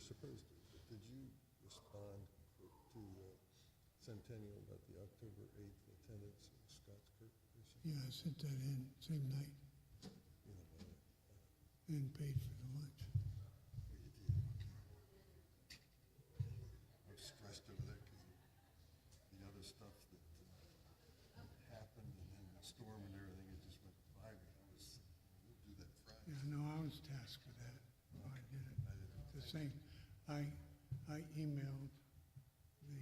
supposed to, but did you respond to Centennial about the October 8th attendance of Scots Kirk Presbyterian? Yeah, I sent that in same night You know, and paid for the lunch. well, you did. I was stressed over that because the other stuff that happened and then the storm and everything, it just went by me. We'll do that Friday. Yeah, no, I was tasked with that. I did it. I didn't. The same, I emailed the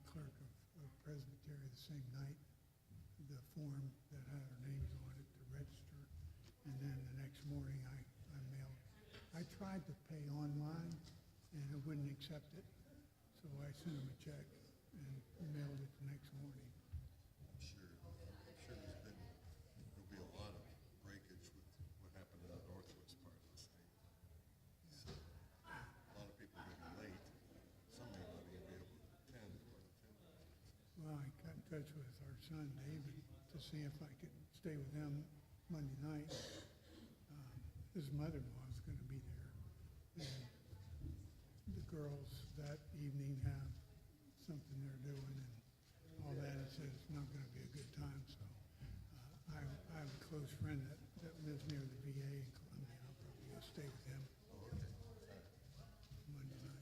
clerk of Presbyterian the same night, the form that had our names on it to register, and then the next morning I mailed. I tried to pay online, and it wouldn't accept it, so I sent him a check and mailed it the next morning. I'm sure there'll be a lot of breakage with what happened in the northwest part of the state. So, a lot of people are going to be late. Some may not even be able to attend. Well, I got in touch with our son David to see if I could stay with him Monday night. His mother-in-law is going to be there, and the girls that evening have something they're doing and all that. He said it's not going to be a good time, so I have a close friend that lives near the VA in Columbia. I'll probably go stay with him Monday night.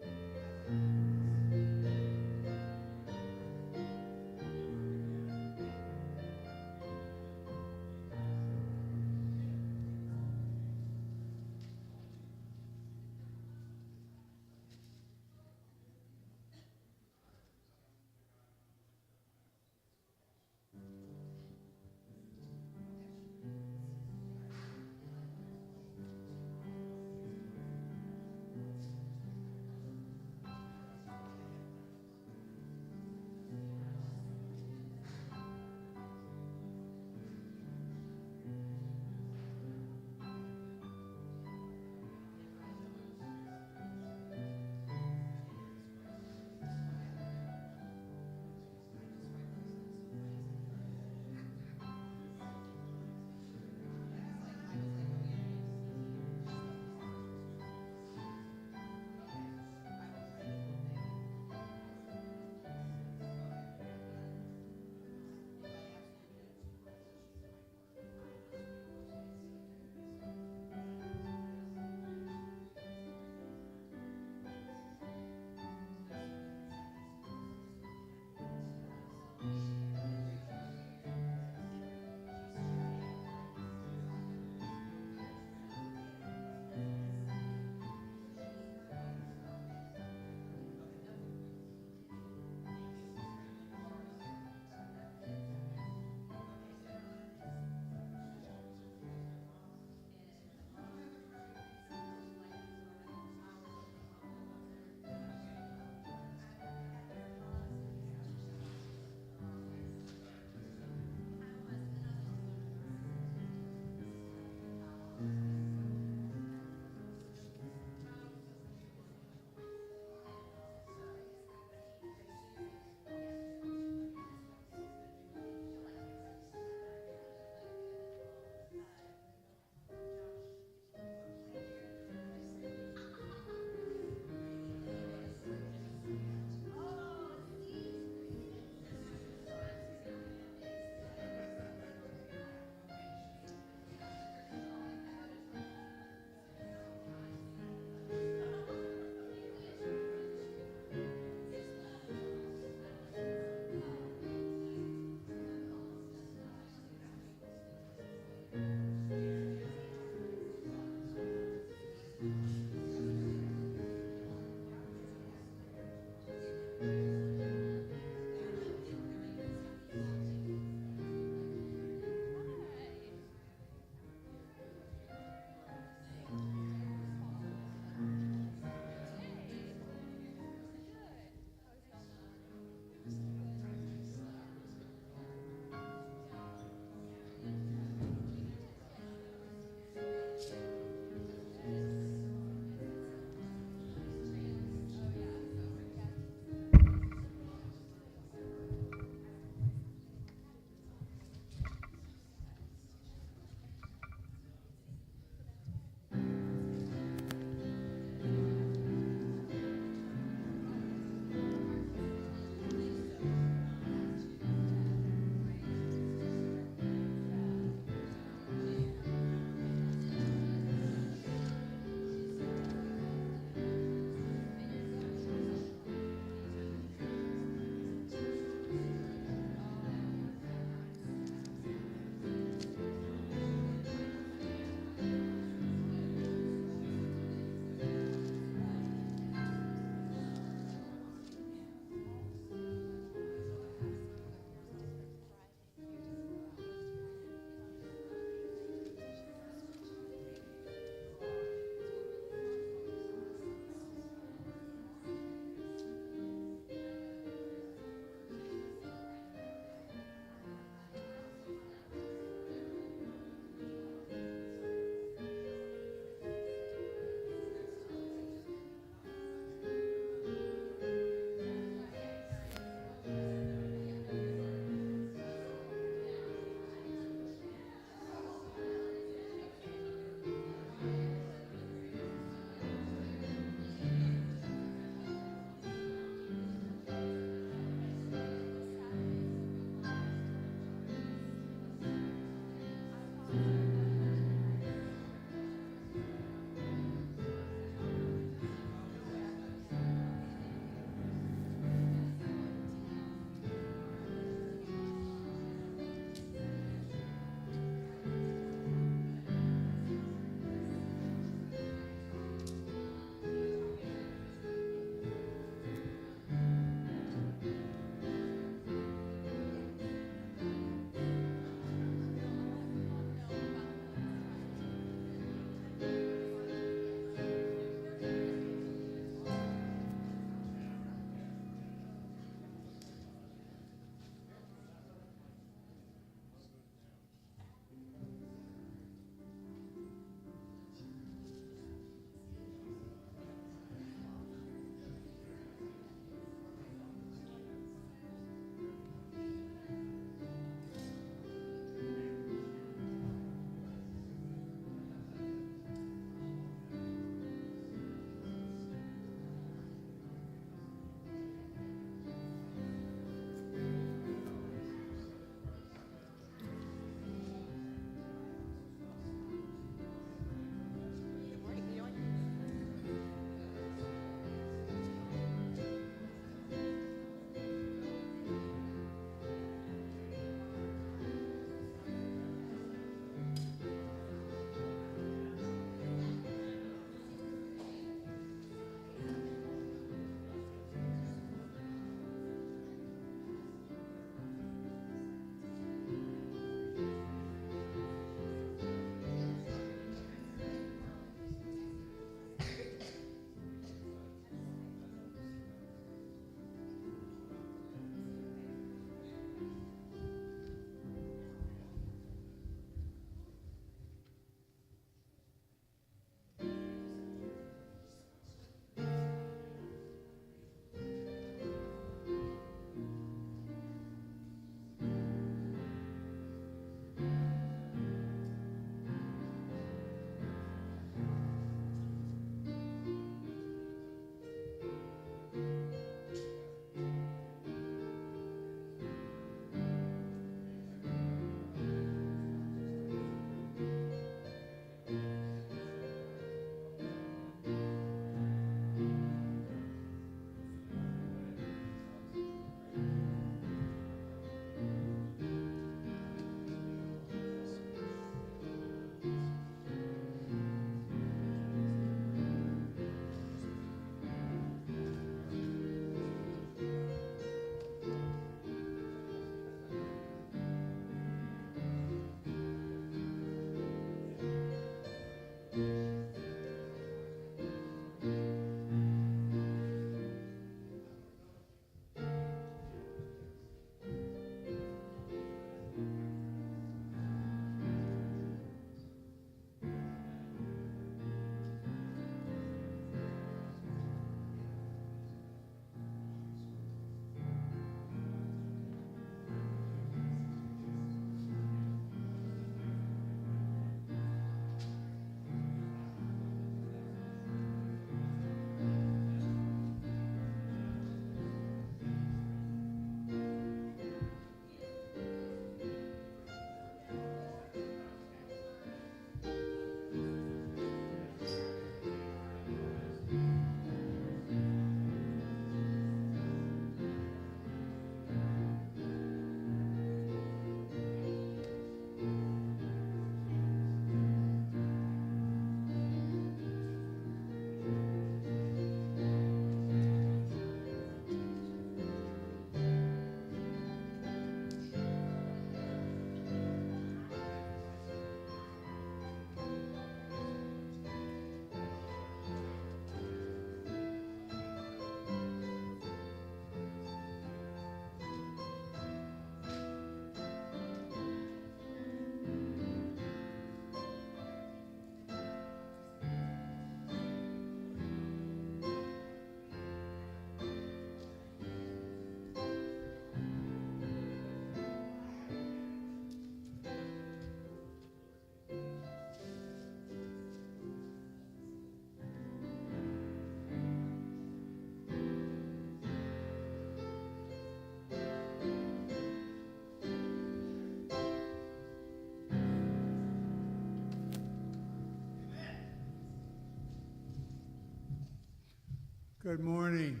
Good morning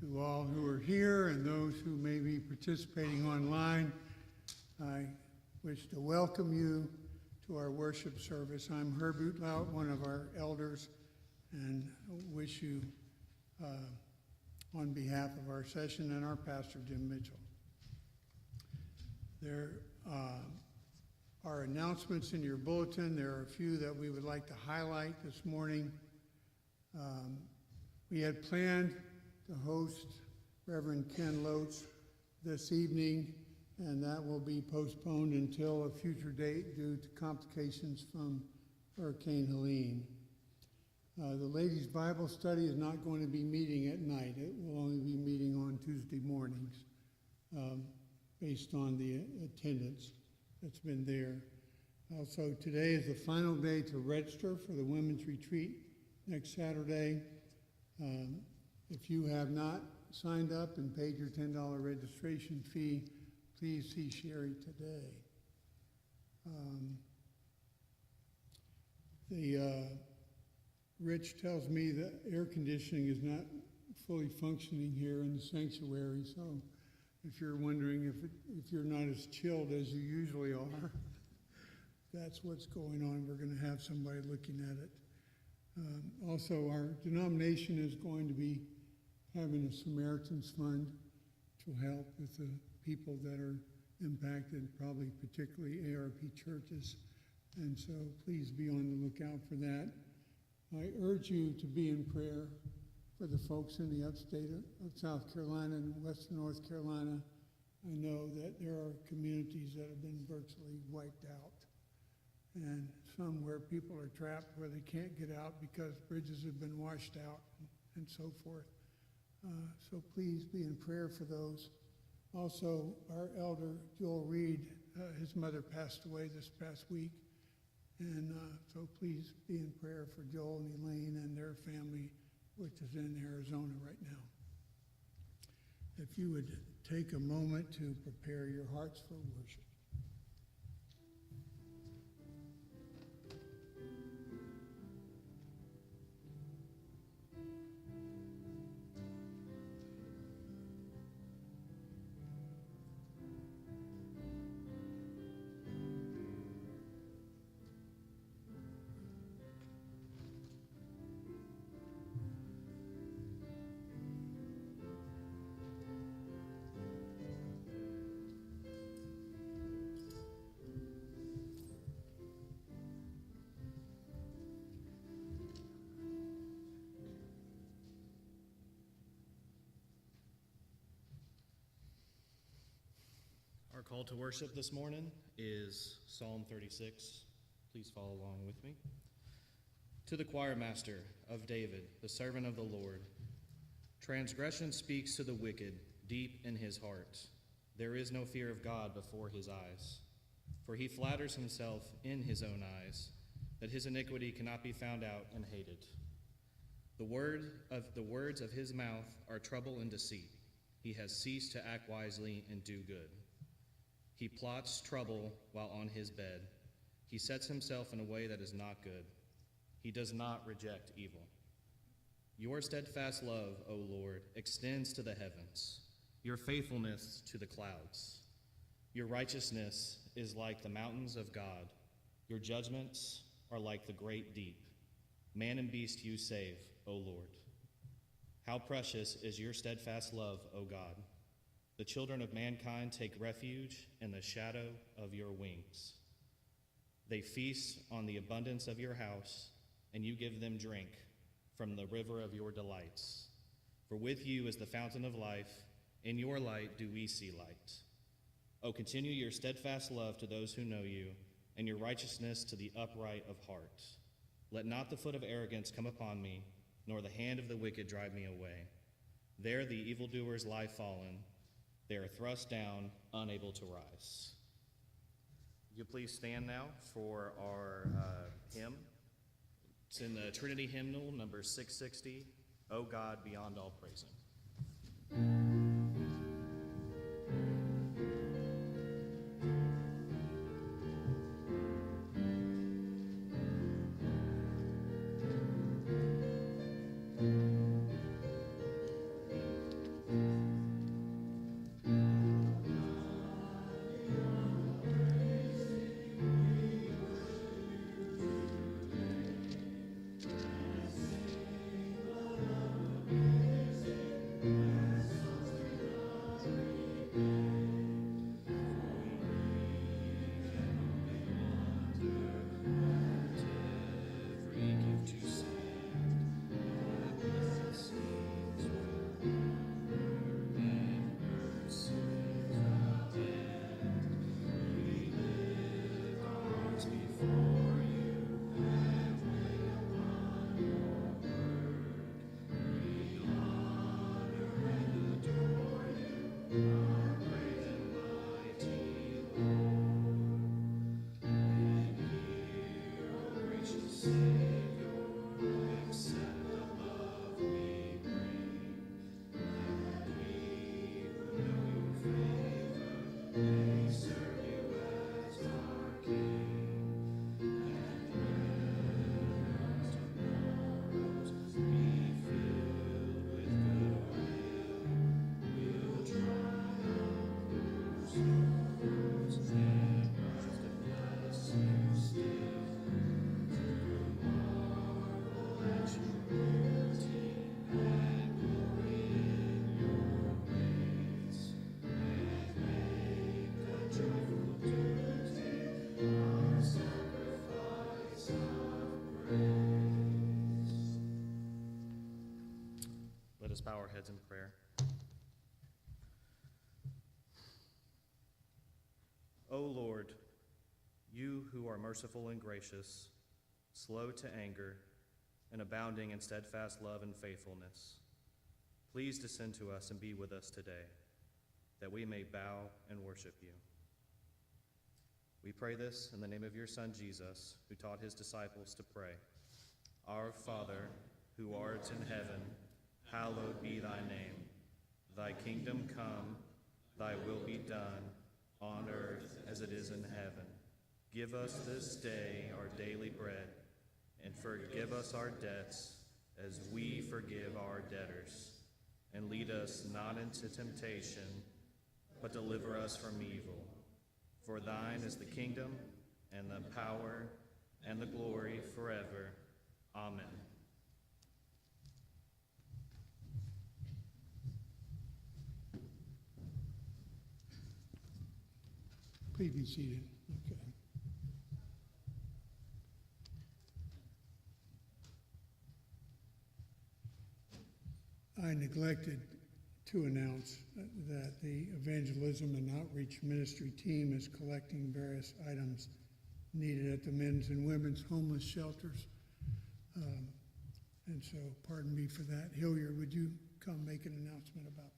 to all who are here and those who may be participating online. I wish to welcome you to our worship service. I'm Herb Utlaut, one of our elders, and wish you, on behalf of our session and our pastor, Jim Mitchell. There are announcements in your bulletin. There are a few that we would like to highlight this morning. We had planned to host Reverend Ken Loach this evening, and that will be postponed until a future date due to complications from Hurricane Helene. The ladies' Bible study is not going to be meeting at night. It will only be meeting on Tuesday mornings, based on the attendance that's been there. Also, today is the final day to register for the women's retreat next Saturday. If you have not signed up and paid your $10 registration fee, please see Sherry today. Rich tells me that air conditioning is not fully functioning here in the sanctuary, so if you're wondering if you're not as chilled as you usually are, that's what's going on. We're going to have somebody looking at it. Also, our denomination is going to be having a Samaritan's Fund to help with the people that are impacted, probably particularly ARP churches. And so please be on the lookout for that. I urge you to be in prayer for the folks in the upstate of South Carolina and western North Carolina. I know that there are communities that have been virtually wiped out, and some where people are trapped where they can't get out because bridges have been washed out and so forth. So please be in prayer for those. Also, our elder, Joel Reed, his mother passed away this past week. And so please be in prayer for Joel and Elaine and their family, which is in Arizona right now. If you would take a moment to prepare your hearts for worship. Our call to worship this morning is Psalm 36. Please follow along with me. To the choir master of David, the servant of the Lord. Transgression speaks to the wicked deep in his heart. There is no fear of God before his eyes. For he flatters himself in his own eyes, that his iniquity cannot be found out and hated. The words of his mouth are trouble and deceit. He has ceased to act wisely and do good. He plots trouble while on his bed. He sets himself in a way that is not good. He does not reject evil. Your steadfast love, O Lord, extends to the heavens, your faithfulness to the clouds. Your righteousness is like the mountains of God. Your judgments are like the great deep. Man and beast you save, O Lord. How precious is your steadfast love, O God. The children of mankind take refuge in the shadow of your wings. They feast on the abundance of your house, and you give them drink from the river of your delights. For with you is the fountain of life. In your light do we see light. O continue your steadfast love to those who know you, and your righteousness to the upright of heart. Let not the foot of arrogance come upon me, nor the hand of the wicked drive me away. There the evildoers lie fallen. They are thrust down, unable to rise. Would you please stand now for our hymn? It's in the Trinity hymnal, number 660, O God, beyond all praising. heads in prayer. O Lord, you who are merciful and gracious, slow to anger, and abounding in steadfast love and faithfulness, please descend to us and be with us today, that we may bow and worship you. We pray this in the name of your Son, Jesus, who taught his disciples to pray. Our Father, who art in heaven, hallowed be thy name. Thy kingdom come, thy will be done, on earth as it is in heaven. Give us this day our daily bread, and forgive us our debts as we forgive our debtors. And lead us not into temptation, but deliver us from evil. For thine is the kingdom, and the power, and the glory forever. Amen. Please be seated. Okay. I neglected to announce that the evangelism and outreach ministry team is collecting various items needed at the men's and women's homeless shelters. And so, pardon me for that. Hilliard, would you come make an announcement about that?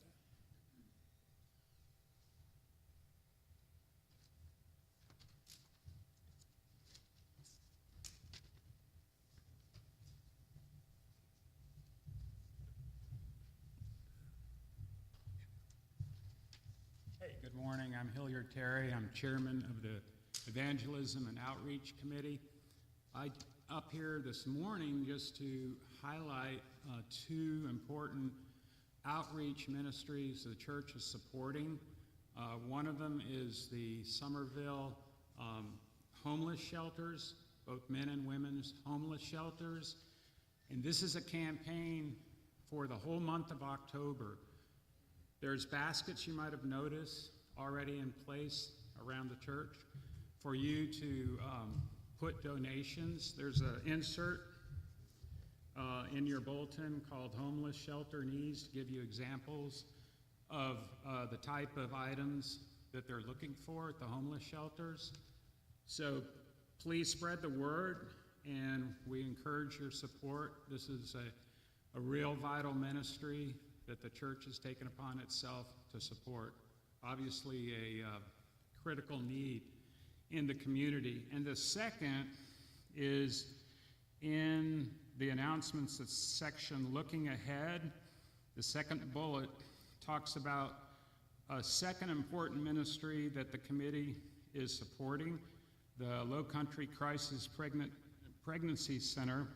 Hey, good morning. I'm Hilliard Terry. I'm chairman of the Evangelism and Outreach Committee. I up here this morning just to highlight two important outreach ministries the church is supporting. One of them is the Somerville homeless shelters, both men and women's homeless shelters. And this is a campaign for the whole month of October. There's baskets you might have noticed already in place around the church for you to put donations. There's an insert in your bulletin called Homeless Shelter Needs to give you examples of the type of items that they're looking for at the homeless shelters. So please spread the word, and we encourage your support. This is a real vital ministry that the church has taken upon itself to support. Obviously a critical need in the community. And the second is in the announcements section, looking ahead. The second bullet talks about a second important ministry that the committee is supporting. The Low Country Crisis Pregnancy Center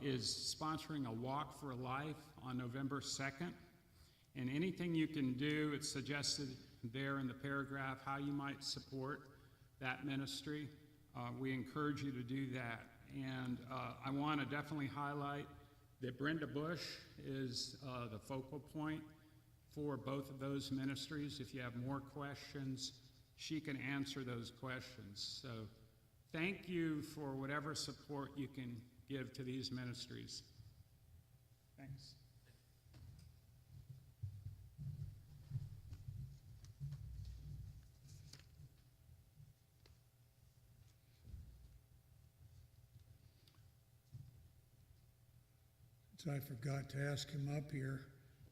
is sponsoring a Walk for Life on November 2nd. And anything you can do, it's suggested there in the paragraph how you might support that ministry. We encourage you to do that. And I want to definitely highlight that Brenda Bush is the focal point for both of those ministries. If you have more questions, she can answer those questions. So thank you for whatever support you can give to these ministries. Thanks. So I forgot to ask him up here.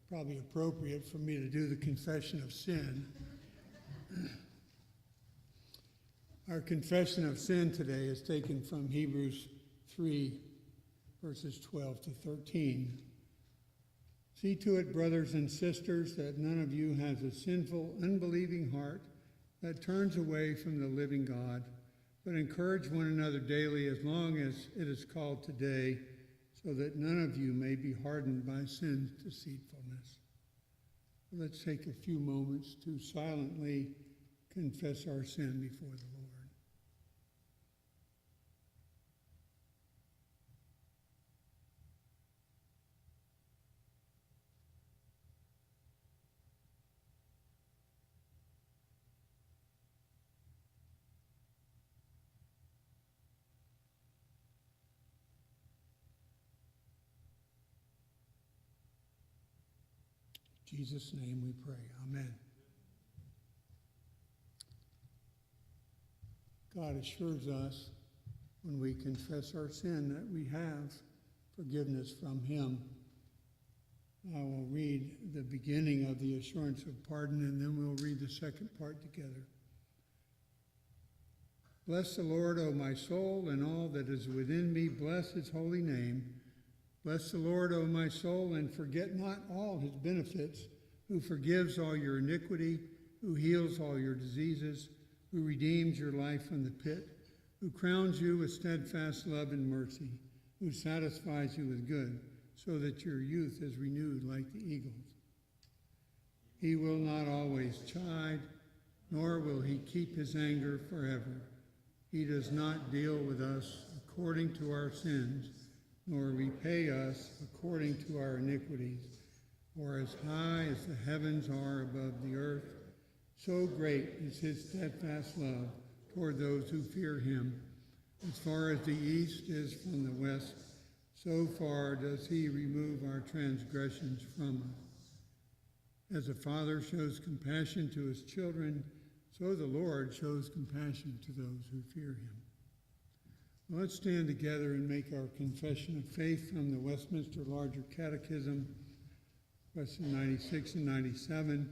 Probably appropriate for me to do the confession of sin. Our confession of sin today is taken from Hebrews 3, verses 12 to 13. See to it, brothers and sisters, that none of you has a sinful, unbelieving heart that turns away from the living God, but encourage one another daily as long as it is called today, so that none of you may be hardened by sin's deceitfulness. Let's take a few moments to silently confess our sin before the Lord. In Jesus' name we pray. Amen. God assures us when we confess our sin that we have forgiveness from him. I will read the beginning of the assurance of pardon, and then we'll read the second part together. Bless the Lord, O my soul, and all that is within me. Bless his holy name. Bless the Lord, O my soul, and forget not all his benefits, who forgives all your iniquity, who heals all your diseases, who redeems your life from the pit, who crowns you with steadfast love and mercy, who satisfies you with good, so that your youth is renewed like the eagles. He will not always chide, nor will he keep his anger forever. He does not deal with us according to our sins, nor repay us according to our iniquities. For as high as the heavens are above the earth, so great is his steadfast love toward those who fear him. As far as the east is from the west, so far does he remove our transgressions from us. As a father shows compassion to his children, so the Lord shows compassion to those who fear him. Well, let's stand together and make our confession of faith from the Westminster Larger Catechism, question 96 and 97.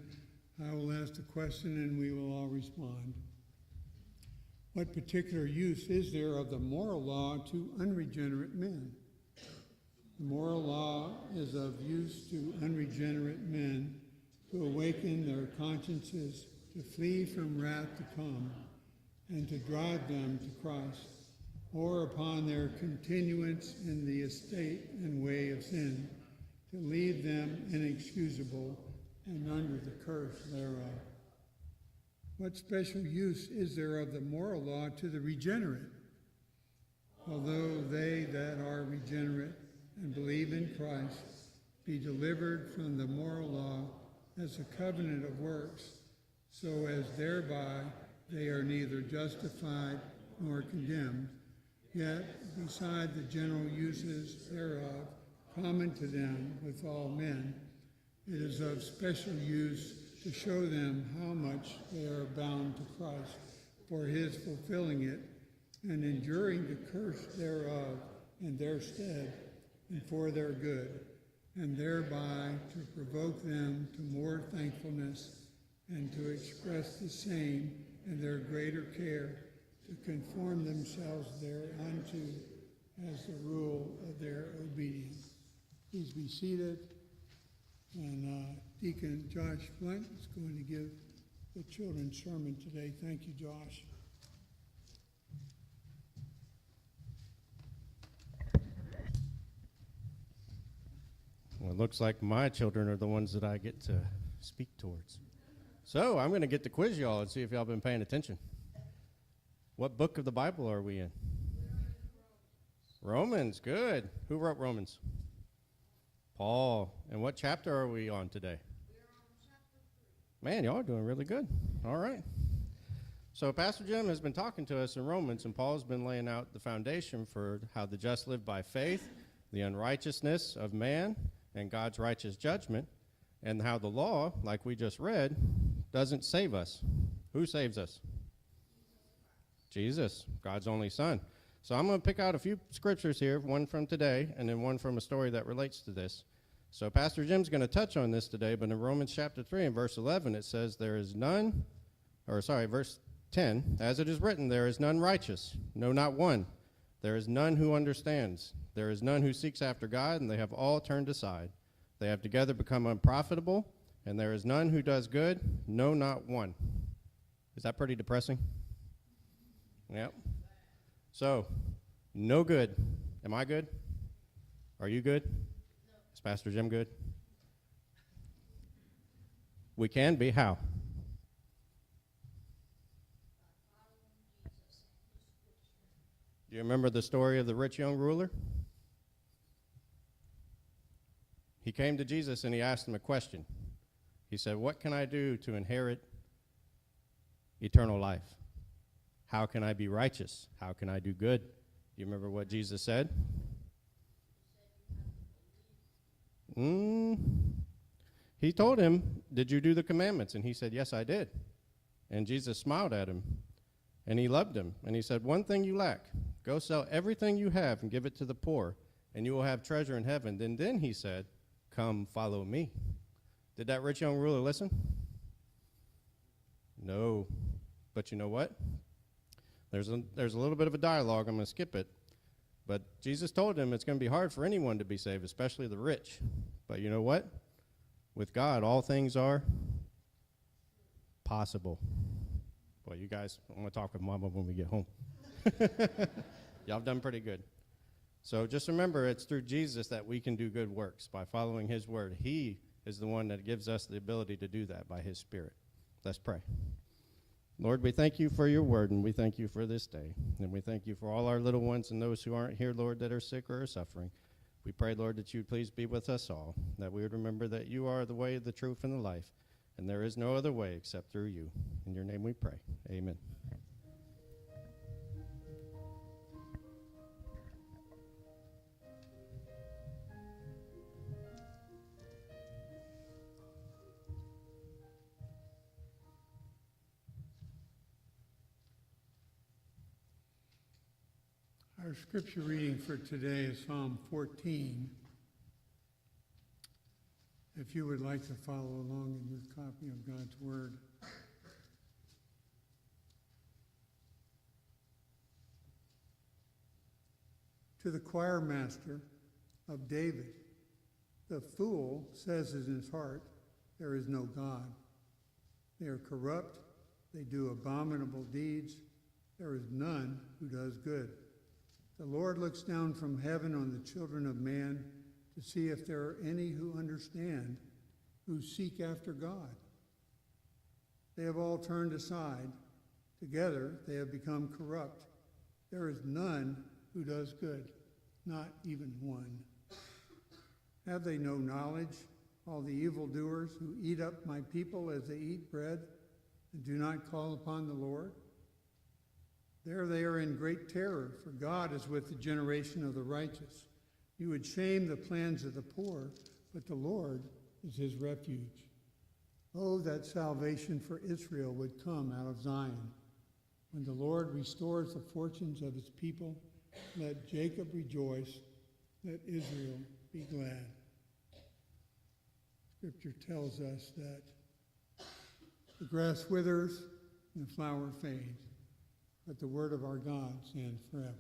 I will ask the question and we will all respond. What particular use is there of the moral law to unregenerate men? The moral law is of use to unregenerate men to awaken their consciences, to flee from wrath to come, and to drive them to Christ, or upon their continuance in the estate and way of sin, to leave them inexcusable and under the curse thereof. What special use is there of the moral law to the regenerate? Although they that are regenerate and believe in Christ be delivered from the moral law as a covenant of works, so as thereby they are neither justified nor condemned, yet beside the general uses thereof common to them with all men, it is of special use to show them how much they are bound to Christ for his fulfilling it and enduring the curse thereof in their stead and for their good, and thereby to provoke them to more thankfulness and to express the same in their greater care to conform themselves thereunto as the rule of their obedience. Please be seated. And Deacon Josh Flint is going to give the children's sermon today. Thank you, Josh. Well, it looks like my children are the ones that I get to speak towards. So I'm going to get to quiz y'all and see if y'all been paying attention. What book of the Bible are we in? Romans, good. Who wrote Romans? Paul. And what chapter are we on today? Man, y'all are doing really good. All right. So Pastor Jim has been talking to us in Romans, and Paul's been laying out the foundation for how the just live by faith, the unrighteousness of man, and God's righteous judgment, and how the law, like we just read, doesn't save us. Who saves us? Jesus, God's only Son. So I'm going to pick out a few scriptures here, one from today, and then one from a story that relates to this. So Pastor Jim's going to touch on this today, but in Romans chapter 3 and verse 11, it says, verse 10, as it is written, there is none righteous, no, not one. There is none who understands. There is none who seeks after God, and they have all turned aside. They have together become unprofitable, and there is none who does good, no, not one. Is that pretty depressing? Yep. So, no good. Am I good? Are you good? Is Pastor Jim good? We can be. How? Do you remember the story of the rich young ruler? He came to Jesus and he asked him a question. He said, what can I do to inherit eternal life? How can I be righteous? How can I do good? Do you remember what Jesus said? He He told him, did you do the commandments? And he said, yes, I did. And Jesus smiled at him, and he loved him. And he said, one thing you lack. Go sell everything you have and give it to the poor, and you will have treasure in heaven. Then he said, come follow me. Did that rich young ruler listen? No. But you know what? There's a little bit of a dialogue. I'm going to skip it. But Jesus told him it's going to be hard for anyone to be saved, especially the rich. But you know what? With God, all things are possible. Well, you guys, I'm going to talk with Mama when we get home. Y'all have done pretty good. So just remember, it's through Jesus that we can do good works, by following his word. He is the one that gives us the ability to do that by his Spirit. Let's pray. Lord, we thank you for your word, and we thank you for this day. And we thank you for all our little ones and those who aren't here, Lord, that are sick or are suffering. We pray, Lord, that you would please be with us all, that we would remember that you are the way, the truth, and the life, and there is no other way except through you. In your name we pray. Amen. Our scripture reading for today is Psalm 14. If you would like to follow along in your copy of God's Word. To the choir master of David, the fool says in his heart, there is no God. They are corrupt, they do abominable deeds, there is none who does good. The Lord looks down from heaven on the children of man to see if there are any who understand, who seek after God. They have all turned aside. Together they have become corrupt. There is none who does good, not even one. Have they no knowledge, all the evildoers who eat up my people as they eat bread and do not call upon the Lord? There they are in great terror, for God is with the generation of the righteous. You would shame the plans of the poor, but the Lord is his refuge. Oh, that salvation for Israel would come out of Zion. When the Lord restores the fortunes of his people, let Jacob rejoice, let Israel be glad. Scripture tells us that the grass withers and the flower fades, but the word of our God stands forever.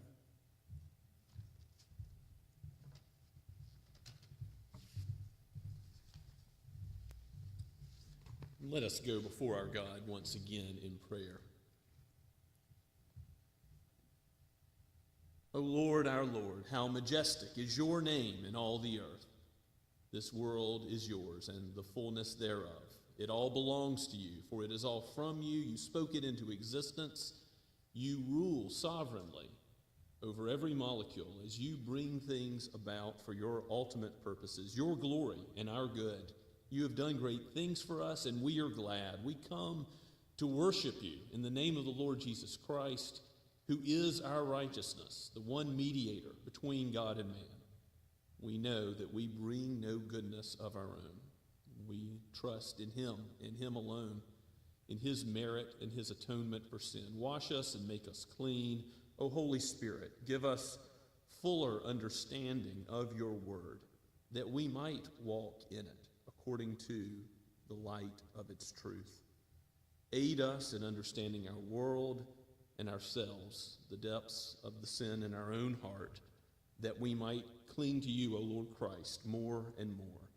Let us go before our God once again in prayer. O Lord, our Lord, how majestic is your name in all the earth. This world is yours and the fullness thereof. It all belongs to you, for it is all from you. You spoke it into existence. You rule sovereignly over every molecule as you bring things about for your ultimate purposes, your glory and our good. You have done great things for us, and we are glad. We come to worship you in the name of the Lord Jesus Christ, who is our righteousness, the one mediator between God and man. We know that we bring no goodness of our own. We trust in him alone, in his merit and his atonement for sin. Wash us and make us clean. O Holy Spirit, give us fuller understanding of your word, that we might walk in it according to the light of its truth. Aid us in understanding our world and ourselves, the depths of the sin in our own heart, that we might cling to you, O Lord Christ, more and more,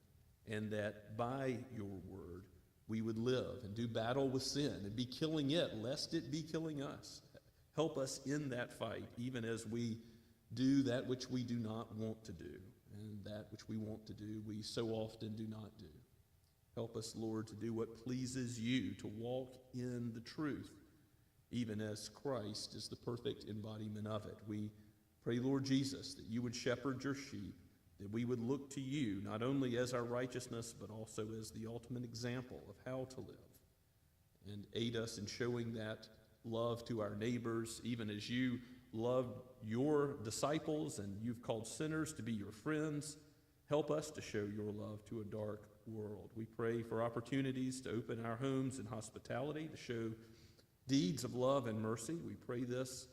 and that by your word we would live and do battle with sin and be killing it, lest it be killing us. Help us in that fight, even as we do that which we do not want to do, and that which we want to do we so often do not do. Help us, Lord, to do what pleases you, to walk in the truth, even as Christ is the perfect embodiment of it. We pray, Lord Jesus, that you would shepherd your sheep, that we would look to you not only as our righteousness, but also as the ultimate example of how to live, and aid us in showing that love to our neighbors, even as you love your disciples and you've called sinners to be your friends. Help us to show your love to a dark, world. We pray for opportunities to open our homes in hospitality, to show deeds of love and mercy. We pray this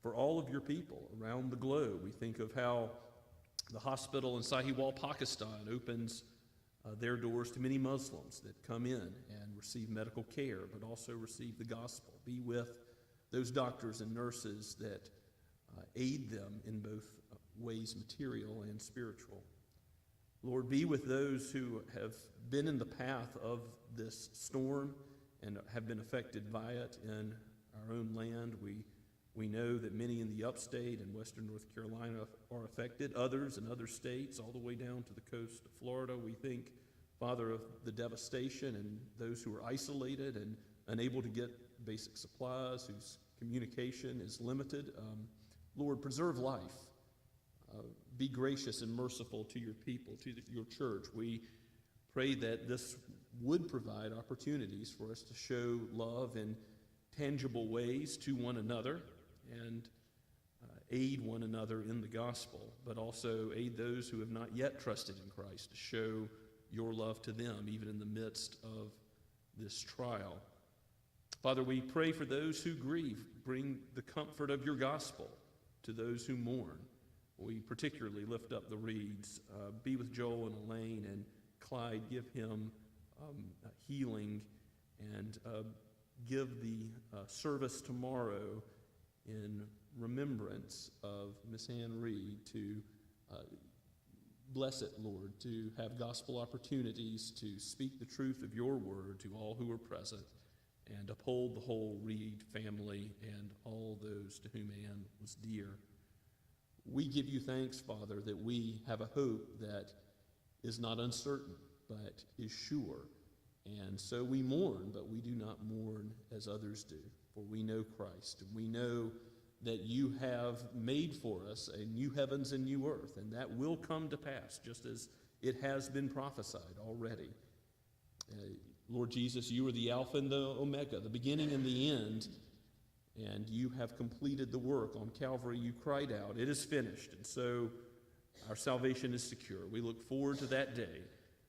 for all of your people around the globe. We think of how the hospital in Sahiwal, Pakistan opens their doors to many Muslims that come in and receive medical care, but also receive the gospel. Be with those doctors and nurses that aid them in both ways, material and spiritual. Lord, be with those who have been in the path of this storm and have been affected by it in our own land. We know that many in the upstate and western North Carolina are affected, others in other states, all the way down to the coast of Florida. We think, Father, of the devastation and those who are isolated and unable to get basic supplies, whose communication is limited. Lord, preserve life. Be gracious and merciful to your people, to your church. We pray that this would provide opportunities for us to show love in tangible ways to one another and aid one another in the gospel, but also aid those who have not yet trusted in Christ to show your love to them, even in the midst of this trial. Father, we pray for those who grieve. Bring the comfort of your gospel to those who mourn. We particularly lift up the Reeds. Be with Joel and Elaine and Clyde. Give him healing, and give the service tomorrow in remembrance of Miss Ann Reed, to bless it, Lord, to have gospel opportunities to speak the truth of your word to all who are present, and uphold the whole Reed family and all those to whom Ann was dear. We give you thanks, Father, that we have a hope that is not uncertain, but is sure. And so we mourn, but we do not mourn as others do, for we know Christ, and we know that you have made for us a new heavens and new earth, and that will come to pass, just as it has been prophesied already. Lord Jesus, you are the Alpha and the Omega, the beginning and the end, and you have completed the work. On Calvary, you cried out, "It is finished," and so our salvation is secure. We look forward to that day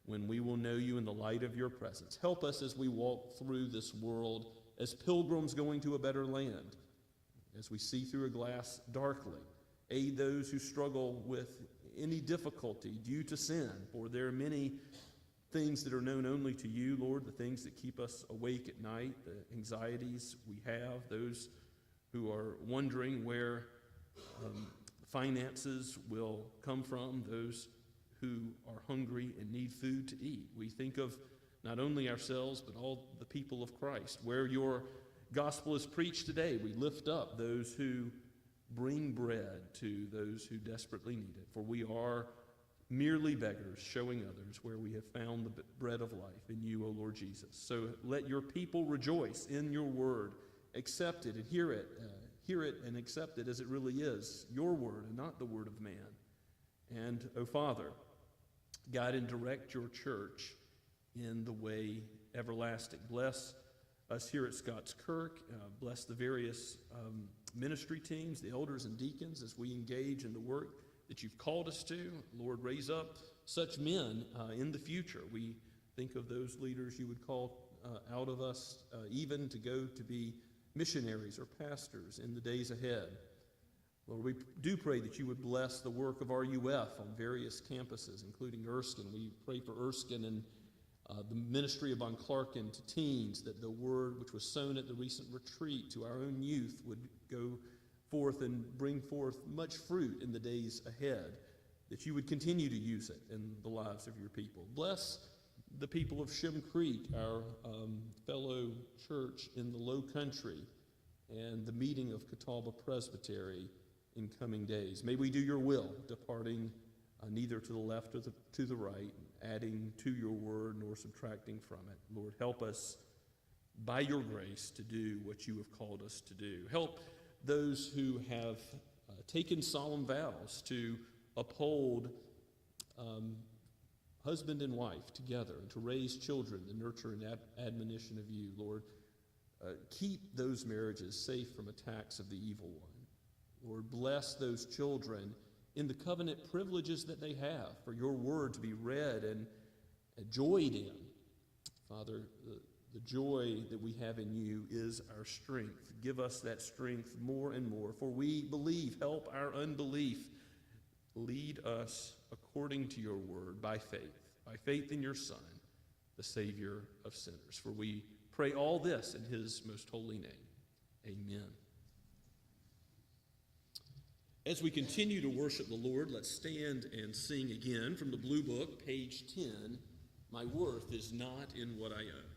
when we will know you in the light of your presence. Help us as we walk through this world as pilgrims going to a better land, as we see through a glass darkly. Aid those who struggle with any difficulty due to sin, for there are many things that are known only to you, Lord, the things that keep us awake at night, the anxieties we have, those who are wondering where finances will come from, those who are hungry and need food to eat. We think of not only ourselves, but all the people of Christ. Where your gospel is preached today, we lift up those who bring bread to those who desperately need it. For we are merely beggars, showing others where we have found the bread of life in you, O Lord Jesus. So let your people rejoice in your word. Accept it and hear it and accept it as it really is, your word and not the word of man. And, O Father, guide and direct your church in the way everlasting. Bless us here at Scots Kirk. Bless the various ministry teams, the elders and deacons, as we engage in the work that you've called us to. Lord, raise up such men in the future. We think of those leaders you would call out of us, even to go to be missionaries or pastors in the days ahead. Lord, we do pray that you would bless the work of RUF on various campuses, including Erskine. We pray for Erskine and the ministry of Von Clarken to teens, that the word which was sown at the recent retreat to our own youth would go forth and bring forth much fruit in the days ahead, that you would continue to use it in the lives of your people. Bless the people of Shem Creek, our fellow church in the Low Country, and the meeting of Catawba Presbytery in coming days. May we do your will, departing neither to the left or to the right, adding to your word nor subtracting from it. Lord, help us by your grace to do what you have called us to do. Help those who have taken solemn vows to uphold husband and wife together and to raise children, the nurture and admonition of you, Lord. Keep those marriages safe from attacks of the evil one. Lord, bless those children in the covenant privileges that they have, for your word to be read joyed in. Father, the joy that we have in you is our strength. Give us that strength more and more, for we believe. Help our unbelief. Lead us according to your word by faith in your Son, the Savior of sinners. For we pray all this in his most holy name. Amen. As we continue to worship the Lord, let's stand and sing again from the Blue Book, page 10, My Worth is Not in What I Own.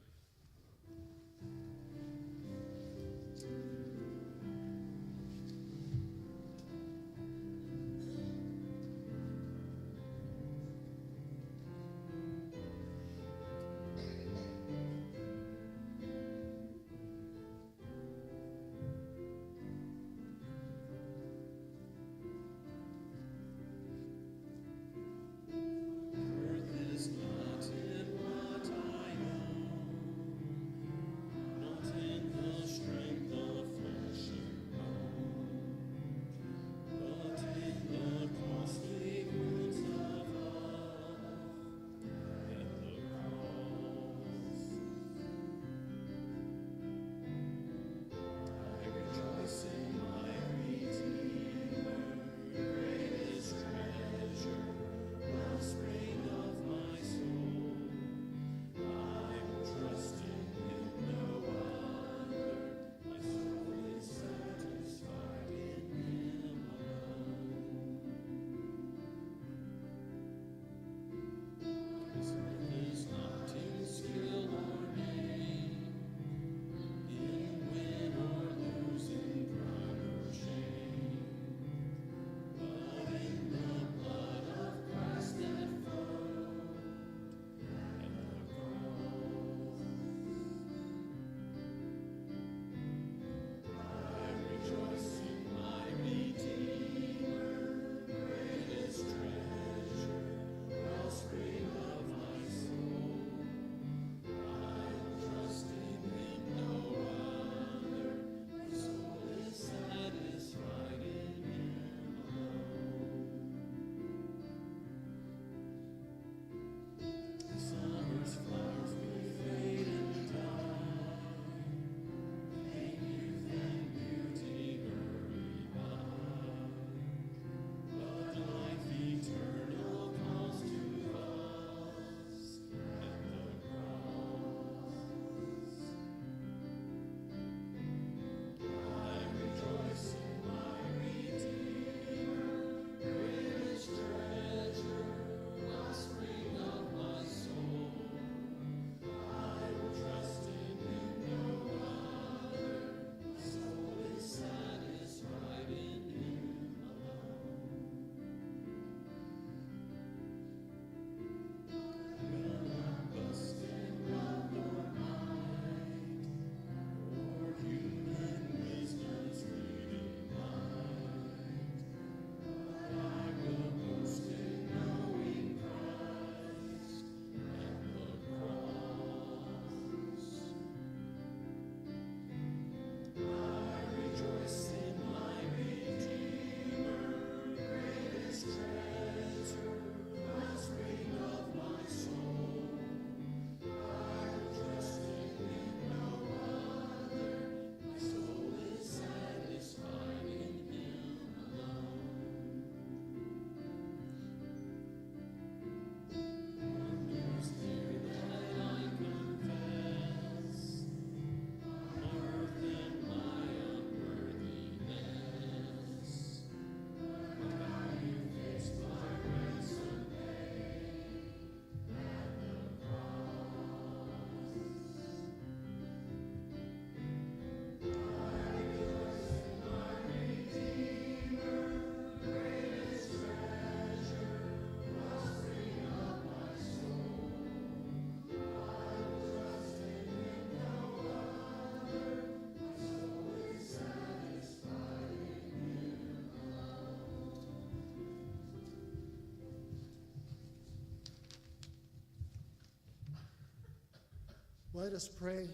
Let us pray.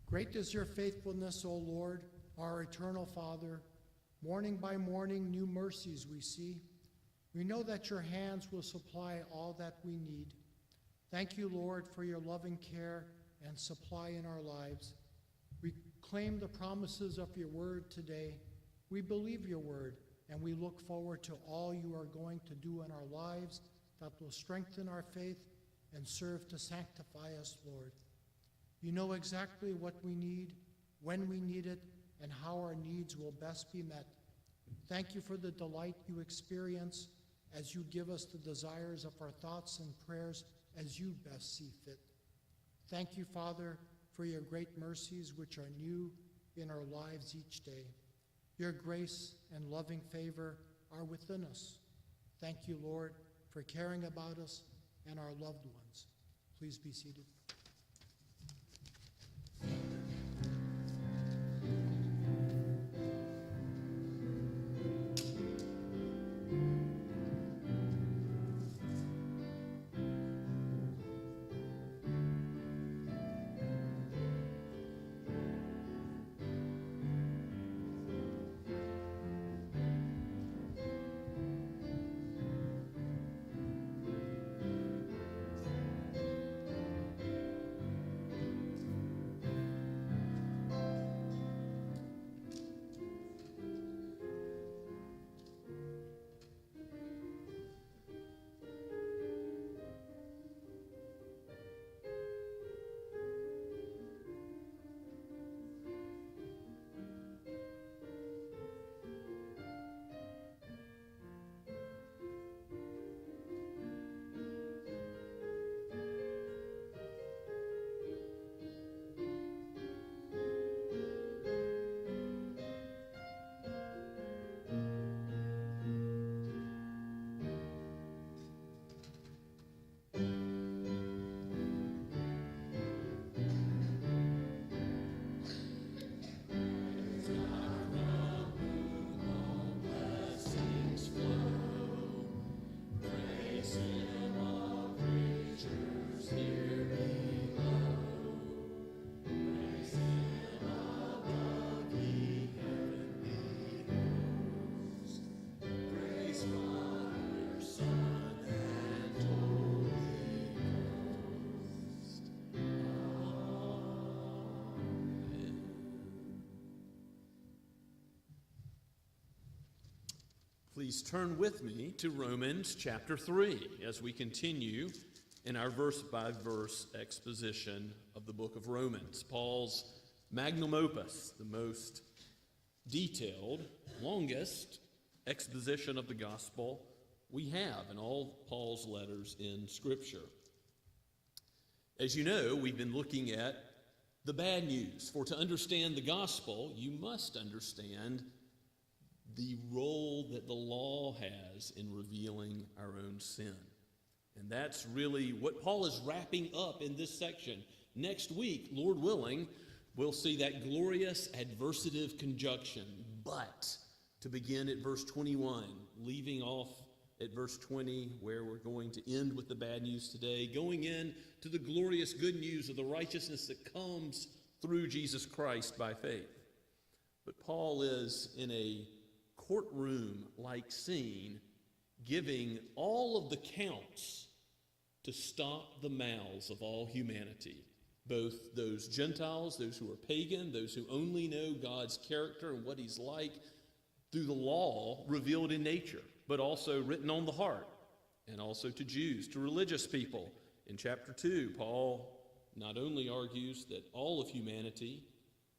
Great is your faithfulness, O Lord, our eternal Father. Morning by morning, new mercies we see. We know that your hands will supply all that we need. Thank you, Lord, for your loving care and supply in our lives. We claim the promises of your word today. We believe your word, and we look forward to all you are going to do in our lives that will strengthen our faith and serve to sanctify us, Lord. You know exactly what we need, when we need it, and how our needs will best be met. Thank you for the delight you experience as you give us the desires of our thoughts and prayers as you best see fit. Thank you, Father, for your great mercies which are new in our lives each day. Your grace and loving favor are within us. Thank you, Lord, for caring about us and our loved ones. Please be seated. Please turn with me to Romans chapter 3 as we continue in our verse-by-verse exposition of the book of Romans, Paul's magnum opus, the most detailed, longest exposition of the gospel we have in all Paul's letters in Scripture. As you know, we've been looking at the bad news. For to understand the gospel, you must understand the role that the law has in revealing our own sin. And that's really what Paul is wrapping up in this section. Next week, Lord willing, we'll see that glorious adversative conjunction, but, to begin at verse 21, leaving off at verse 20, where we're going to end with the bad news today, going in to the glorious good news of the righteousness that comes through Jesus Christ by faith. But Paul is in a courtroom-like scene, giving all of the counts to stop the mouths of all humanity, both those Gentiles, those who are pagan, those who only know God's character and what he's like through the law revealed in nature, but also written on the heart, and also to Jews, to religious people. In chapter 2, Paul not only argues that all of humanity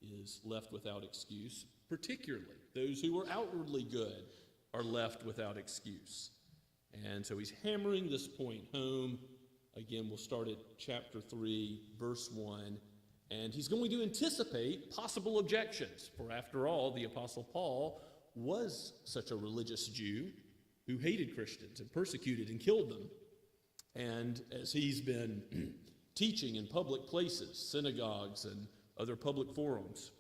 is left without excuse, particularly those who are outwardly good are left without excuse. And so he's hammering this point home. Again, we'll start at chapter 3, verse 1. And he's going to anticipate possible objections. For after all, the Apostle Paul was such a religious Jew who hated Christians and persecuted and killed them. And as he's been teaching in public places, synagogues and other public forums,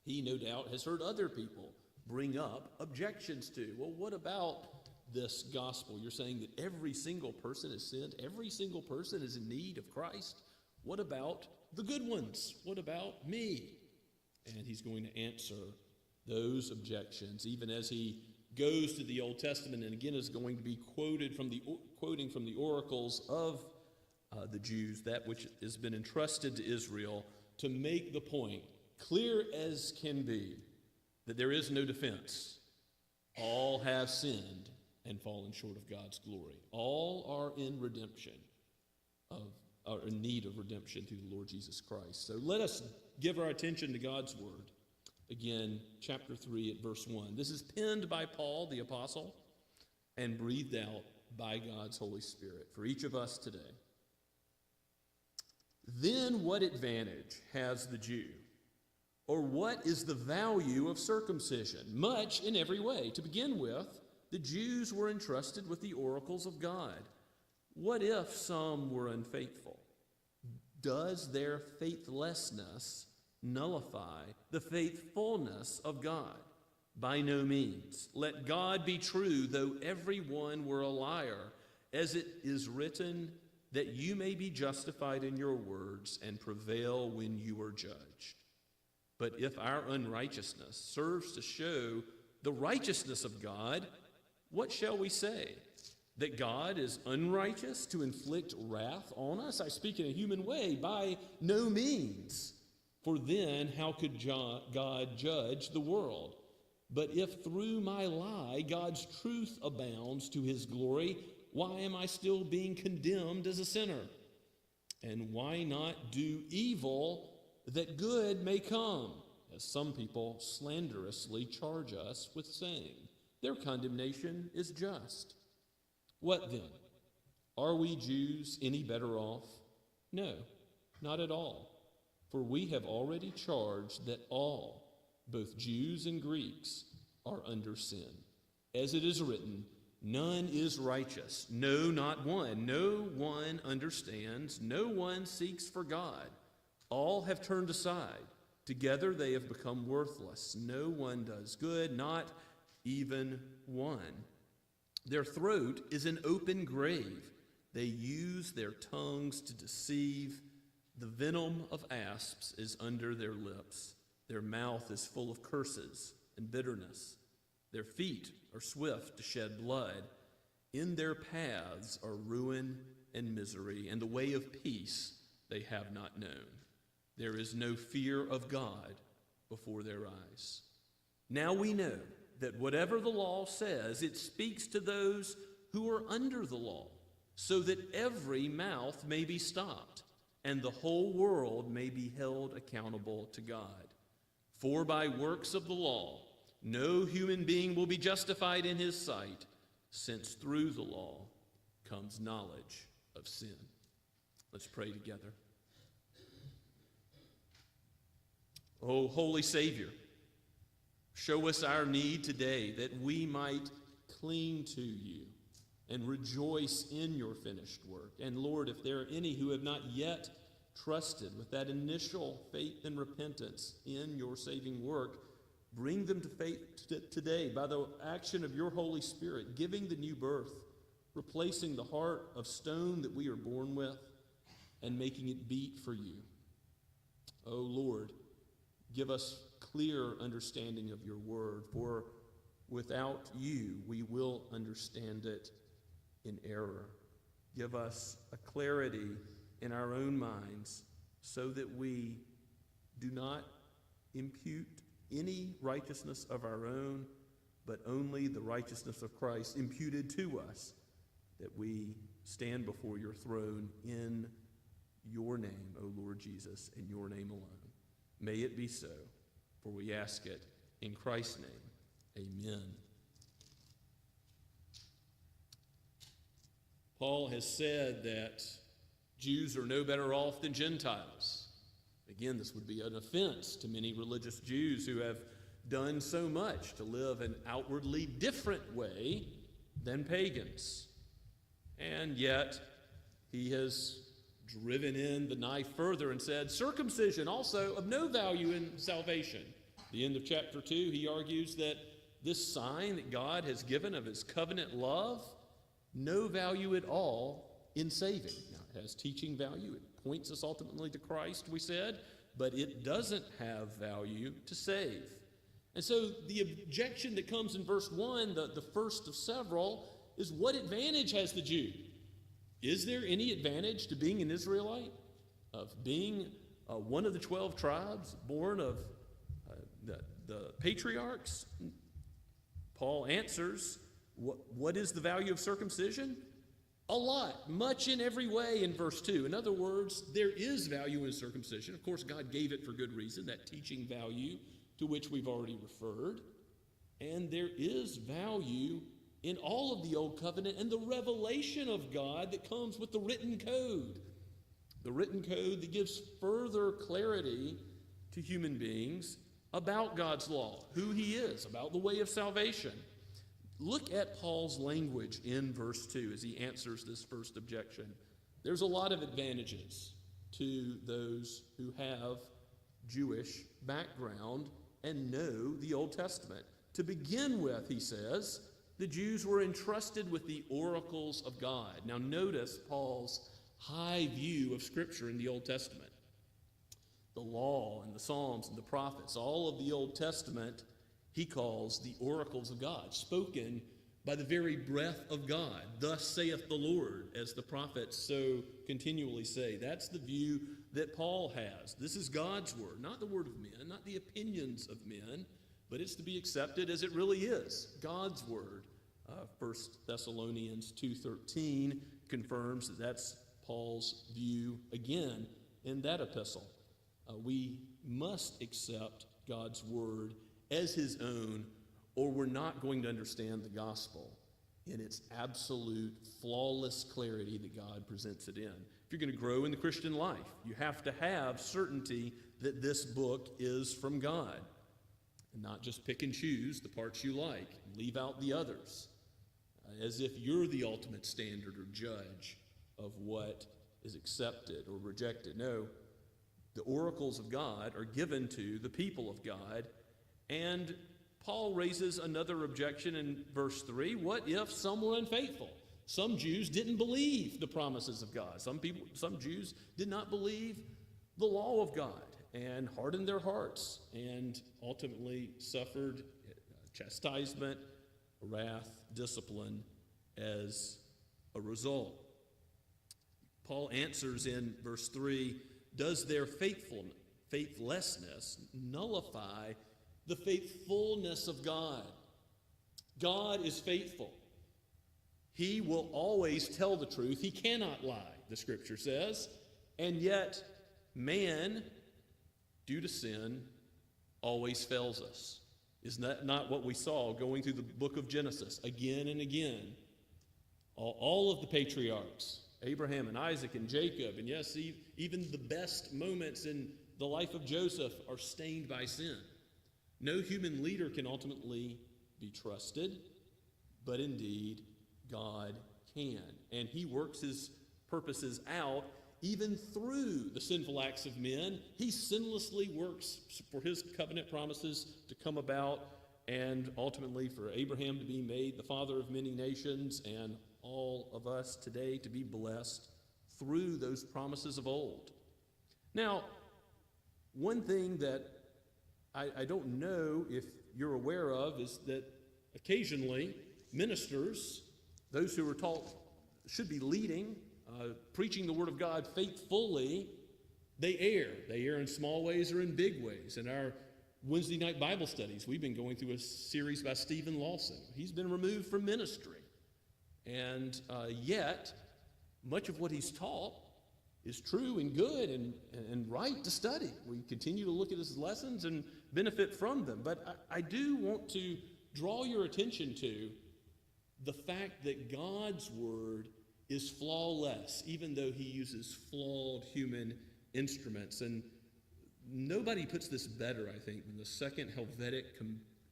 he no doubt has heard other people bring up objections to, well, what about this gospel? You're saying that every single person has sinned, every single person is in need of Christ. What about the good ones? What about me? And he's going to answer those objections, even as he goes to the Old Testament, and again is going to be quoting from the oracles of the Jews, that which has been entrusted to Israel, to make the point clear as can be that there is no defense. All have sinned and fallen short of God's glory. All are in redemption, are in need of redemption through the Lord Jesus Christ. So let us give our attention to God's word. Again, chapter 3 at verse 1. This is penned by Paul, the apostle, and breathed out by God's Holy Spirit for each of us today. Then what advantage has the Jew? Or what is the value of circumcision? Much in every way. To begin with, the Jews were entrusted with the oracles of God. What if some were unfaithful? Does their faithlessness nullify the faithfulness of God? By no means. Let God be true, though every one were a liar, as it is written, that you may be justified in your words and prevail when you are judged. But if our unrighteousness serves to show the righteousness of God, what shall we say? That God is unrighteous to inflict wrath on us? I speak in a human way. By no means. For then how could God judge the world? But if through my lie God's truth abounds to his glory, why am I still being condemned as a sinner? And why not do evil that good may come? As some people slanderously charge us with saying, their condemnation is just. What then? Are we Jews any better off? No, not at all. For we have already charged that all, both Jews and Greeks, are under sin. As it is written, none is righteous, no, not one. No one understands, no one seeks for God. All have turned aside. Together they have become worthless. No one does good, not even one. Their throat is an open grave. They use their tongues to deceive. The venom of asps is under their lips. Their mouth is full of curses and bitterness. Their feet are swift to shed blood. In their paths are ruin and misery, and the way of peace they have not known. There is no fear of God before their eyes. Now we know that whatever the law says, it speaks to those who are under the law, so that every mouth may be stopped, and the whole world may be held accountable to God. For by works of the law, no human being will be justified in his sight, since through the law comes knowledge of sin. Let's pray together. Oh, Holy Savior, show us our need today that we might cling to you and rejoice in your finished work. And Lord, if there are any who have not yet trusted with that initial faith and repentance in your saving work, bring them to faith today by the action of your Holy Spirit, giving the new birth, replacing the heart of stone that we are born with, and making it beat for you. Oh Lord, give us clear understanding of your word, for without you we will understand it in error. Give us a clarity in our own minds so that we do not impute any righteousness of our own, but only the righteousness of Christ imputed to us, that we stand before your throne in your name, O Lord Jesus, in your name alone. May it be so, for we ask it in Christ's name. Amen. Paul has said that Jews are no better off than Gentiles. Again, this would be an offense to many religious Jews who have done so much to live an outwardly different way than pagans. And yet, he has driven in the knife further and said, circumcision also of no value in salvation. At the end of chapter 2, he argues that this sign that God has given of his covenant love, no value at all in saving. Now, it has teaching value. It points us ultimately to Christ, we said, but it doesn't have value to save. And so the objection that comes in verse 1, the first of several, is what advantage has the Jew? Is there any advantage to being an Israelite, of being one of the 12 tribes, born of the patriarchs? Paul answers, what is the value of circumcision? A lot, much in every way in verse 2. In other words, there is value in circumcision. Of course, God gave it for good reason, that teaching value to which we've already referred. And there is value in all of the Old Covenant and the revelation of God that comes with the written code. The written code that gives further clarity to human beings about God's law, who he is, about the way of salvation. Look at Paul's language in verse 2 as he answers this first objection. There's a lot of advantages to those who have Jewish background and know the Old Testament. To begin with, he says, the Jews were entrusted with the oracles of God. Now notice Paul's high view of Scripture in the Old Testament. The law and the Psalms and the prophets, all of the Old Testament, he calls the oracles of God, spoken by the very breath of God. Thus saith the Lord, as the prophets so continually say. That's the view that Paul has. This is God's word, not the word of men, not the opinions of men, but it's to be accepted as it really is, God's word. 1 Thessalonians 2:13 confirms that that's Paul's view again in that epistle. We must accept God's word as his own, or we're not going to understand the gospel in its absolute, flawless clarity that God presents it in. If you're going to grow in the Christian life, you have to have certainty that this book is from God, and not just pick and choose the parts you like and leave out the others, as if you're the ultimate standard or judge of what is accepted or rejected. No, the oracles of God are given to the people of God. And Paul raises another objection in verse 3. What if some were unfaithful? Some Jews didn't believe the promises of God. Some Jews did not believe the law of God and hardened their hearts and ultimately suffered chastisement, wrath, discipline as a result. Paul answers in verse 3, does their faithlessness nullify the faithfulness of God? God is faithful. He will always tell the truth. He cannot lie, the scripture says. And yet, man, due to sin, always fails us. Isn't that not what we saw going through the book of Genesis again and again? All of the patriarchs, Abraham and Isaac and Jacob, and yes, even the best moments in the life of Joseph are stained by sin. No human leader can ultimately be trusted, but indeed God can. And he works his purposes out even through the sinful acts of men. He sinlessly works for his covenant promises to come about, and ultimately for Abraham to be made the father of many nations, and all of us today to be blessed through those promises of old. Now, one thing that I don't know if you're aware of is that occasionally ministers, those who are taught should be leading, preaching the Word of God faithfully, they err. They err in small ways or in big ways. In our Wednesday night Bible studies, we've been going through a series by Stephen Lawson. He's been removed from ministry. And yet, much of what he's taught is true and good and right to study. We continue to look at his lessons and benefit from them. But I do want to draw your attention to the fact that God's word is flawless, even though he uses flawed human instruments. And nobody puts this better, I think, than the Second Helvetic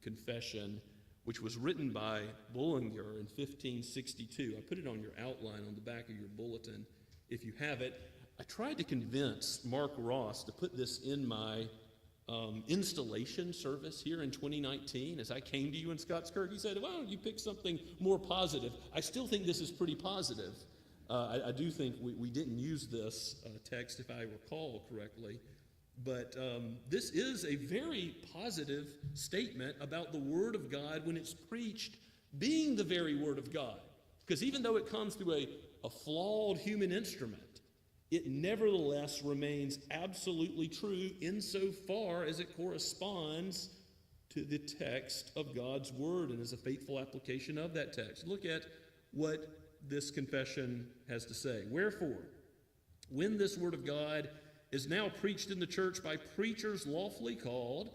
Confession, which was written by Bullinger in 1562. I put it on your outline on the back of your bulletin if you have it. I tried to convince Mark Ross to put this in my installation service here in 2019. As I came to you in Scots Kirk, he said, why don't you pick something more positive? I still think this is pretty positive. I do think we didn't use this text, if I recall correctly. But this is a very positive statement about the Word of God when it's preached being the very Word of God. Because even though it comes through a flawed human instrument, it nevertheless remains absolutely true insofar as it corresponds to the text of God's word and is a faithful application of that text. Look at what this confession has to say. Wherefore, when this word of God is now preached in the church by preachers lawfully called,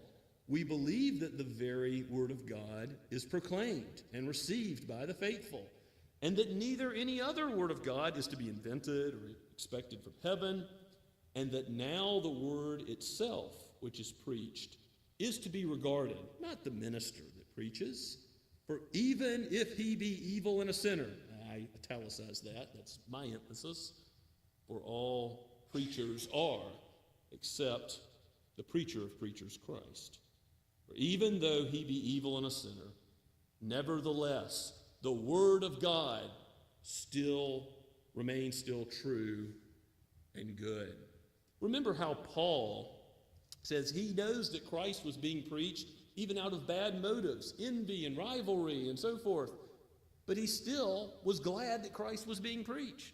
we believe that the very word of God is proclaimed and received by the faithful, and that neither any other word of God is to be invented or expected from heaven, and that now the word itself, which is preached, is to be regarded, not the minister that preaches, for even if he be evil and a sinner, I italicize that, that's my emphasis, for all preachers are, except the preacher of preachers, Christ. For even though he be evil and a sinner, nevertheless, the word of God still remains still true and good. Remember how Paul says he knows that Christ was being preached even out of bad motives, envy and rivalry and so forth, but he still was glad that Christ was being preached.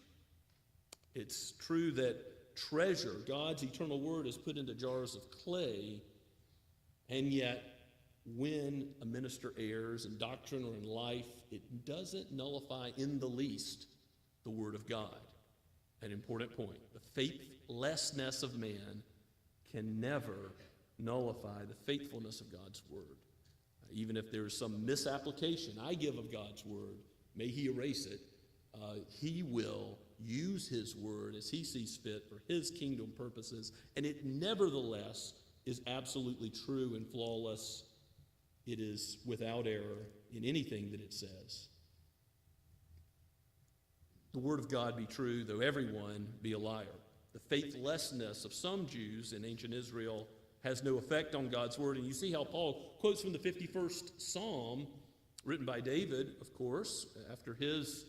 It's true that treasure, God's eternal word, is put into jars of clay, and yet when a minister errs in doctrine or in life, it doesn't nullify in the least the word of God. An important point. The faithlessness of man can never nullify the faithfulness of God's word. Even if there is some misapplication I give of God's word, may he erase it. He will use his word as he sees fit for his kingdom purposes, and it nevertheless is absolutely true and flawless. It is without error in anything that it says. The word of God be true, though everyone be a liar. The faithlessness of some Jews in ancient Israel has no effect on God's word. And you see how Paul quotes from the 51st Psalm, written by David, of course, after his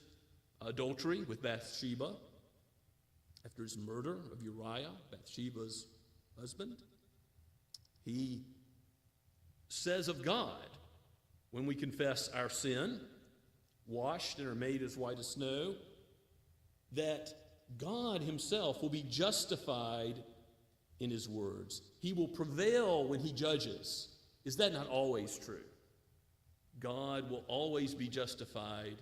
adultery with Bathsheba, after his murder of Uriah, Bathsheba's husband. He says of God, when we confess our sin, washed and are made as white as snow, that God himself will be justified in his words. He will prevail when he judges. Is that not always true? God will always be justified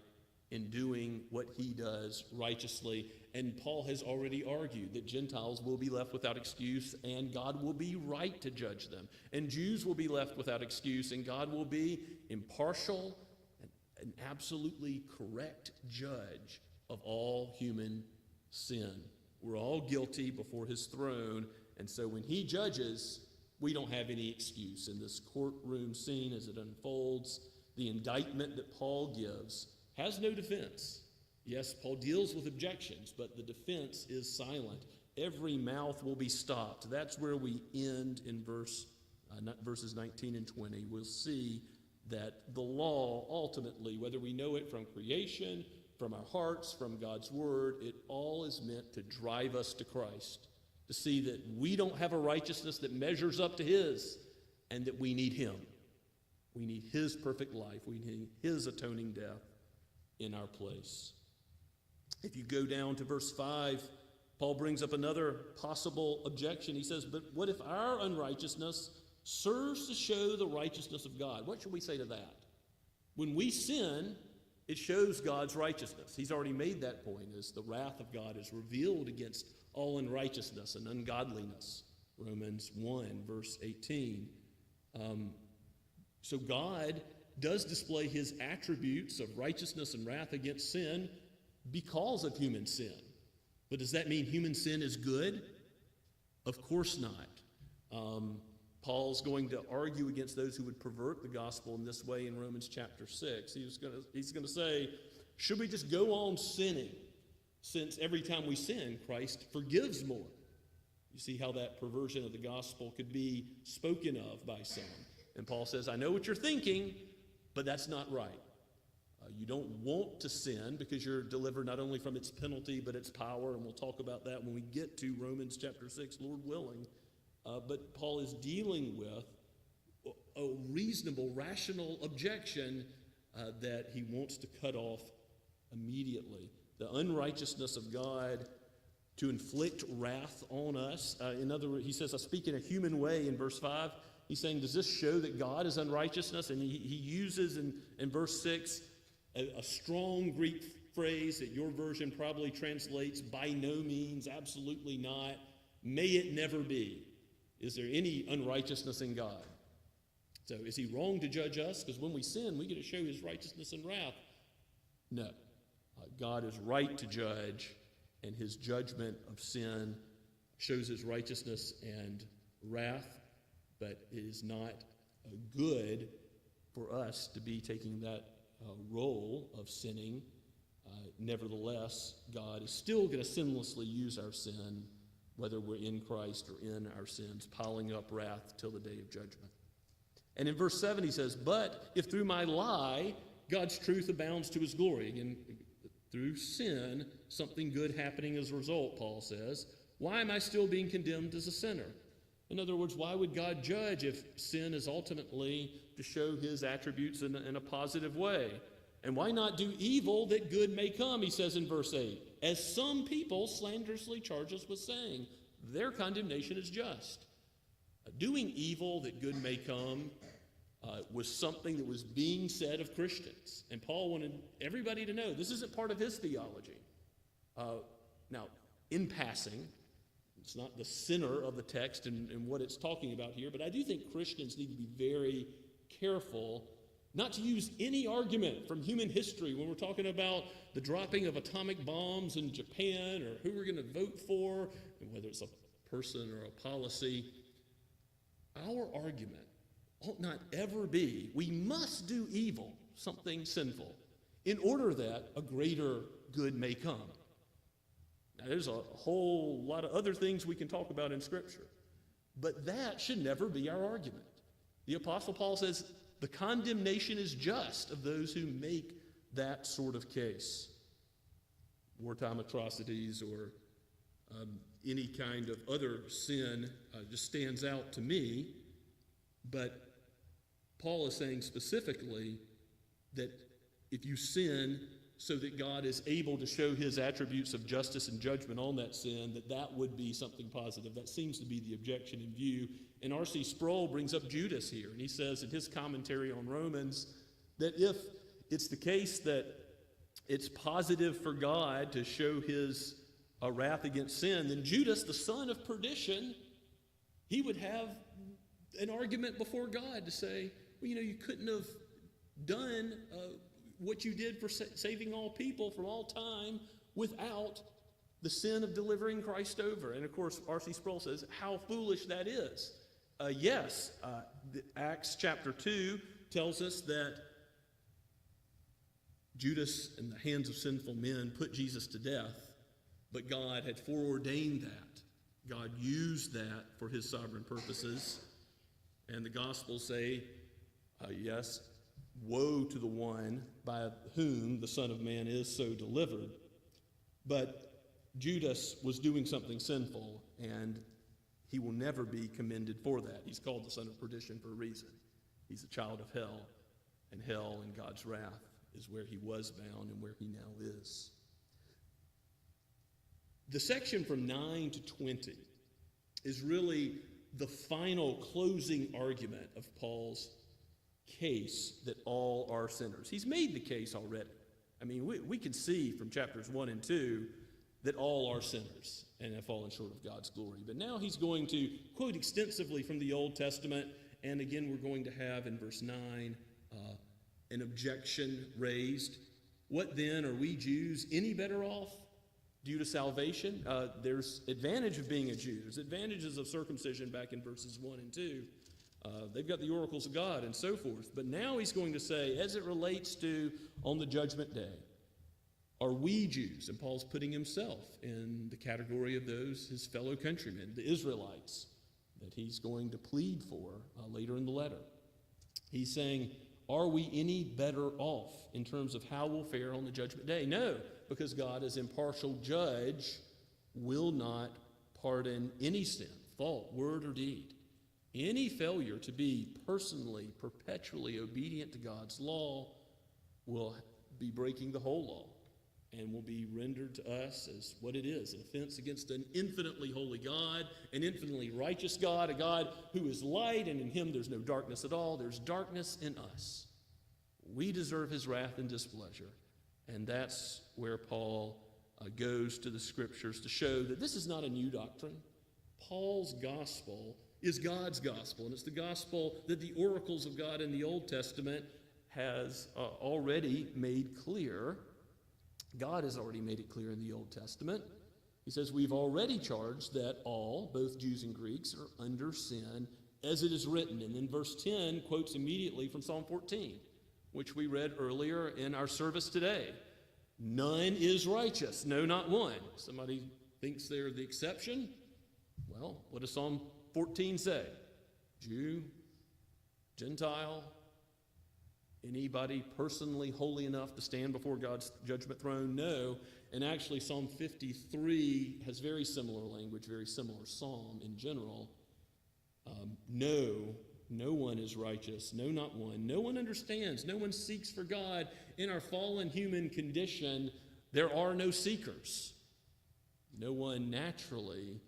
in doing what he does righteously. And Paul has already argued that Gentiles will be left without excuse, and God will be right to judge them. And Jews will be left without excuse, and God will be impartial and an absolutely correct judge of all human sin. We're all guilty before his throne, and so when he judges, we don't have any excuse. In this courtroom scene as it unfolds, the indictment that Paul gives has no defense. Yes, Paul deals with objections, but the defense is silent. Every mouth will be stopped. That's where we end in verses 19 and 20. We'll see that the law ultimately, whether we know it from creation, from our hearts, from God's word, it all is meant to drive us to Christ, to see that we don't have a righteousness that measures up to his, and that we need him. We need his perfect life. We need his atoning death in our place. If you go down to verse 5, Paul brings up another possible objection. He says, but what if our unrighteousness serves to show the righteousness of God? What should we say to that? When we sin, it shows God's righteousness. He's already made that point as the wrath of God is revealed against all unrighteousness and ungodliness. Romans 1, verse 18. So God does display his attributes of righteousness and wrath against sin because of human sin. But does that mean human sin is good? Of course not. Paul's going to argue against those who would pervert the gospel in this way in Romans chapter 6. He's going to say, should we just go on sinning, since every time we sin, Christ forgives more? You see how that perversion of the gospel could be spoken of by some. And Paul says, I know what you're thinking, but that's not right. You don't want to sin because you're delivered not only from its penalty, but its power, and we'll talk about that when we get to Romans chapter 6, Lord willing. But Paul is dealing with a reasonable, rational objection that he wants to cut off immediately. the unrighteousness of God to inflict wrath on us. In other words, he says, I speak in a human way in verse 5. He's saying, does this show that God is unrighteousness? And he uses in verse 6 a strong Greek phrase that your version probably translates, by no means, absolutely not, may it never be. Is there any unrighteousness in God? So is he wrong to judge us? Because when we sin, we get to show his righteousness and wrath. No. God is right to judge, and his judgment of sin shows his righteousness and wrath, but it is not good for us to be taking that role of sinning. Nevertheless, God is still going to sinlessly use our sin, whether we're in Christ or in our sins, piling up wrath till the day of judgment. And in verse 7 he says, but if through my lie God's truth abounds to his glory, again, through sin, something good happening as a result, Paul says, why am I still being condemned as a sinner? In other words, why would God judge if sin is ultimately to show his attributes in a positive way? And why not do evil that good may come, he says in verse 8, as some people slanderously charge us with saying, their condemnation is just. Doing evil that good may come was something that was being said of Christians. And Paul wanted everybody to know this isn't part of his theology. Now, in passing, it's not the center of the text and what it's talking about here, but I do think Christians need to be very careful not to use any argument from human history when we're talking about the dropping of atomic bombs in Japan or who we're going to vote for, and whether it's a person or a policy. Our argument ought not ever be, we must do evil, something sinful, in order that a greater good may come. Now, there's a whole lot of other things we can talk about in Scripture, but that should never be our argument. The Apostle Paul says the condemnation is just of those who make that sort of case. Wartime atrocities or any kind of other sin just stands out to me, but Paul is saying specifically that if you sin so that God is able to show his attributes of justice and judgment on that sin, that would be something positive. That seems to be the objection in view. And R.C. Sproul brings up Judas here, and he says in his commentary on Romans that if it's the case that it's positive for God to show his wrath against sin, then Judas, the son of perdition, he would have an argument before God to say, well, you couldn't have done what you did for saving all people from all time without the sin of delivering Christ over. And of course, R.C. Sproul says how foolish that is. Yes, Acts chapter 2 tells us that Judas, in the hands of sinful men, put Jesus to death, but God had foreordained that. God used that for his sovereign purposes. And the Gospels say, yes, woe to the one by whom the Son of Man is so delivered. But Judas was doing something sinful, and he will never be commended for that. He's called the son of perdition for a reason. He's a child of hell, and hell and God's wrath is where he was bound and where he now is. The section from 9 to 20 is really the final closing argument of Paul's case that all are sinners. He's made the case already. I mean, we can see from chapters 1 and 2 that all are sinners and have fallen short of God's glory. But now he's going to quote extensively from the Old Testament, and again we're going to have in verse 9 an objection raised. What then, are we Jews any better off due to salvation? There's advantage of being a Jew. There's advantages of circumcision back in verses 1 and 2. They've got the oracles of God and so forth. But now he's going to say, as it relates to on the judgment day, are we Jews? And Paul's putting himself in the category of those, his fellow countrymen, the Israelites, that he's going to plead for later in the letter. He's saying, are we any better off in terms of how we'll fare on the judgment day? No, because God, as impartial judge, will not pardon any sin, thought, word, or deed. Any failure to be personally, perpetually obedient to God's law will be breaking the whole law. and will be rendered to us as what it is, an offense against an infinitely holy God, an infinitely righteous God, a God who is light, and in him there's no darkness at all. There's darkness in us. We deserve his wrath and displeasure, and that's where Paul goes to the scriptures to show that this is not a new doctrine. Paul's gospel is God's gospel, and it's the gospel that the oracles of God in the Old Testament has already made clear. God has already made it clear in the Old Testament. He says, we've already charged that all, both Jews and Greeks, are under sin, as it is written. And then verse 10 quotes immediately from Psalm 14, which we read earlier in our service today. None is righteous, no, not one. Somebody thinks they're the exception. Well, what does Psalm 14 say? Jew, Gentile, anybody personally holy enough to stand before God's judgment throne? No. And actually, Psalm 53 has very similar language, very similar psalm in general. No one is righteous, no, not one. No one understands, no one seeks for God. In our fallen human condition, there are no seekers. No one naturally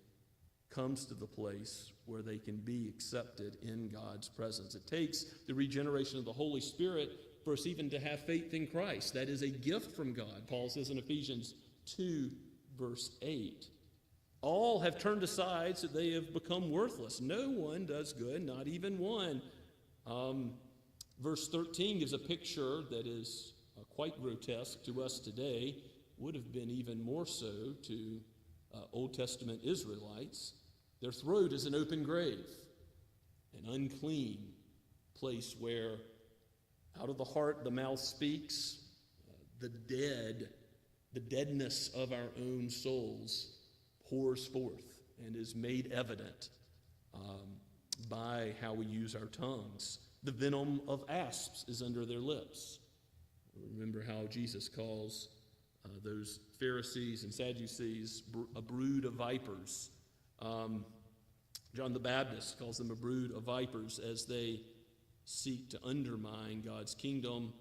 comes to the place where they can be accepted in God's presence. It takes the regeneration of the Holy Spirit for us even to have faith in Christ. That is a gift from God. Paul says in Ephesians 2, verse 8, all have turned aside so they have become worthless. No one does good, not even one. Verse 13 gives a picture that is quite grotesque to us today, would have been even more so to Old Testament Israelites. Their throat is an open grave, an unclean place where out of the heart the mouth speaks. The deadness of our own souls pours forth and is made evident by how we use our tongues. The venom of asps is under their lips. Remember how Jesus calls those Pharisees and Sadducees a brood of vipers. John the Baptist calls them a brood of vipers as they seek to undermine God's kingdom.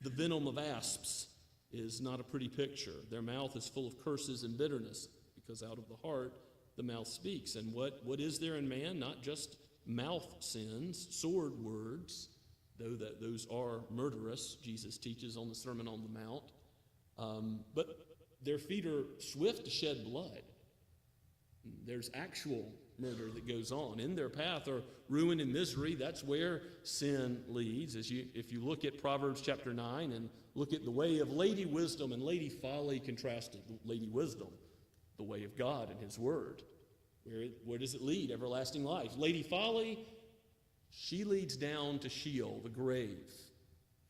The venom of asps is not a pretty picture. Their mouth is full of curses and bitterness, because out of the heart the mouth speaks. And what is there in man? Not just mouth sins, sword words, though that those are murderous, Jesus teaches on the Sermon on the Mount. But their feet are swift to shed blood. There's actual murder that goes on. In their path are ruin and misery. That's where sin leads. If you look at Proverbs chapter 9 and look at the way of Lady Wisdom and Lady Folly contrasted, Lady Wisdom, the way of God and his word. Where does it lead? Everlasting life. Lady Folly, she leads down to Sheol, the grave,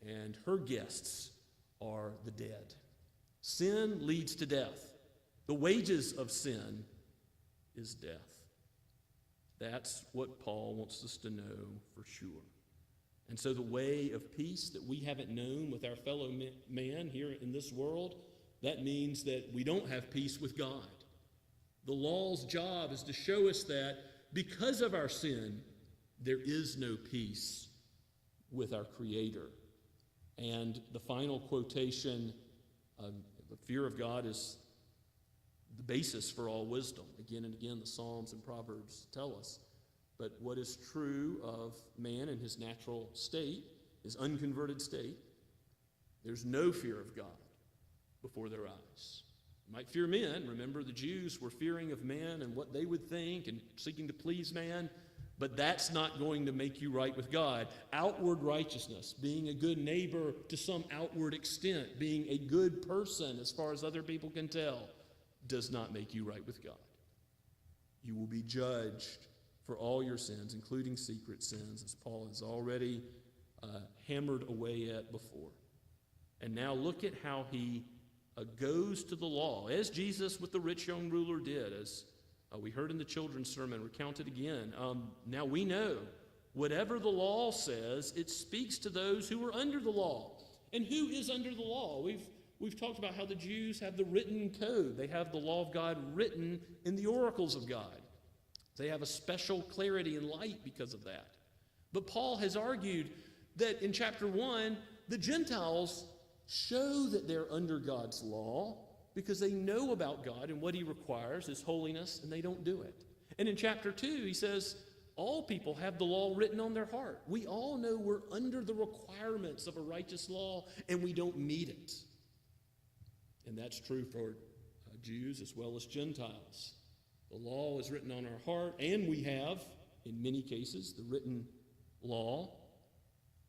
and her guests are the dead. Sin leads to death. The wages of sin is death. That's what Paul wants us to know for sure. And so the way of peace that we haven't known with our fellow man here in this world, that means that we don't have peace with God. The law's job is to show us that because of our sin, there is no peace with our Creator. And the final quotation, the fear of God is the basis for all wisdom. Again and again, the Psalms and Proverbs tell us. But what is true of man in his natural state, his unconverted state, there's no fear of God before their eyes. You might fear men. Remember, the Jews were fearing of men and what they would think and seeking to please man. But that's not going to make you right with God. Outward righteousness, being a good neighbor to some outward extent, being a good person as far as other people can tell, does not make you right with God. You will be judged for all your sins, including secret sins, as Paul has already hammered away at before. And now look at how he goes to the law, as Jesus with the rich young ruler did, as we heard in the children's sermon, recounted again. Now we know, whatever the law says, it speaks to those who are under the law. And who is under the law? We've talked about how the Jews have the written code. They have the law of God written in the oracles of God. They have a special clarity and light because of that. But Paul has argued that in chapter 1, the Gentiles show that they're under God's law because they know about God and what he requires is holiness, and they don't do it. And in chapter 2, he says, all people have the law written on their heart. We all know we're under the requirements of a righteous law, and we don't meet it. And that's true for Jews as well as Gentiles. The law is written on our heart, and we have, in many cases, the written law,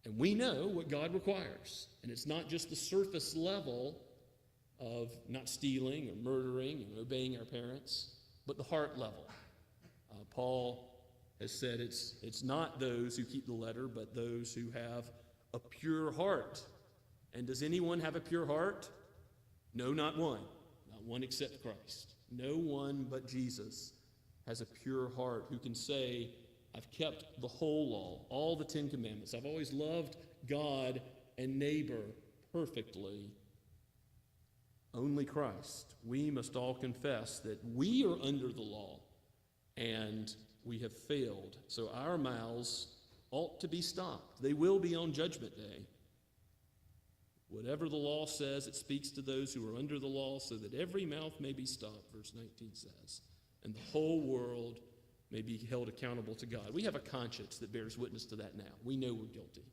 and we know what God requires. And it's not just the surface level of not stealing or murdering and obeying our parents, but the heart level. Paul has said it's not those who keep the letter, but those who have a pure heart. And does anyone have a pure heart? No, not one. Not one except Christ. No one but Jesus has a pure heart who can say, I've kept the whole law, all the 10 commandments. I've always loved God and neighbor perfectly. Only Christ. We must all confess that we are under the law and we have failed. So our mouths ought to be stopped. They will be on Judgment Day. Whatever the law says, it speaks to those who are under the law so that every mouth may be stopped, verse 19 says, and the whole world may be held accountable to God. We have a conscience that bears witness to that now. We know we're guilty.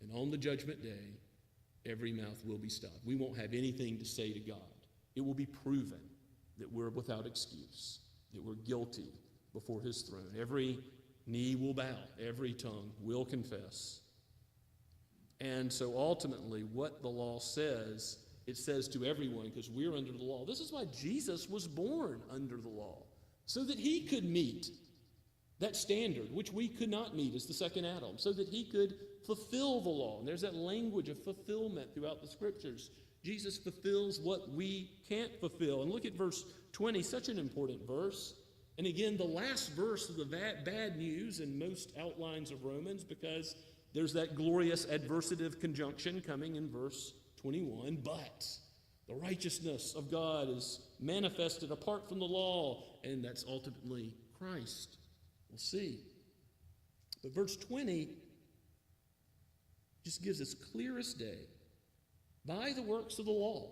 And on the Judgment Day, every mouth will be stopped. We won't have anything to say to God. It will be proven that we're without excuse, that we're guilty before his throne. Every knee will bow, every tongue will confess. And so ultimately, what the law says, it says to everyone, because we're under the law. This is why Jesus was born under the law, so that he could meet that standard, which we could not meet as the second Adam, so that he could fulfill the law. And there's that language of fulfillment throughout the scriptures. Jesus fulfills what we can't fulfill. And look at verse 20, such an important verse. And again, the last verse of the bad news in most outlines of Romans, because there's that glorious adversative conjunction coming in verse 21. But the righteousness of God is manifested apart from the law, and that's ultimately Christ. We'll see. But verse 20 just gives us clear as day. By the works of the law,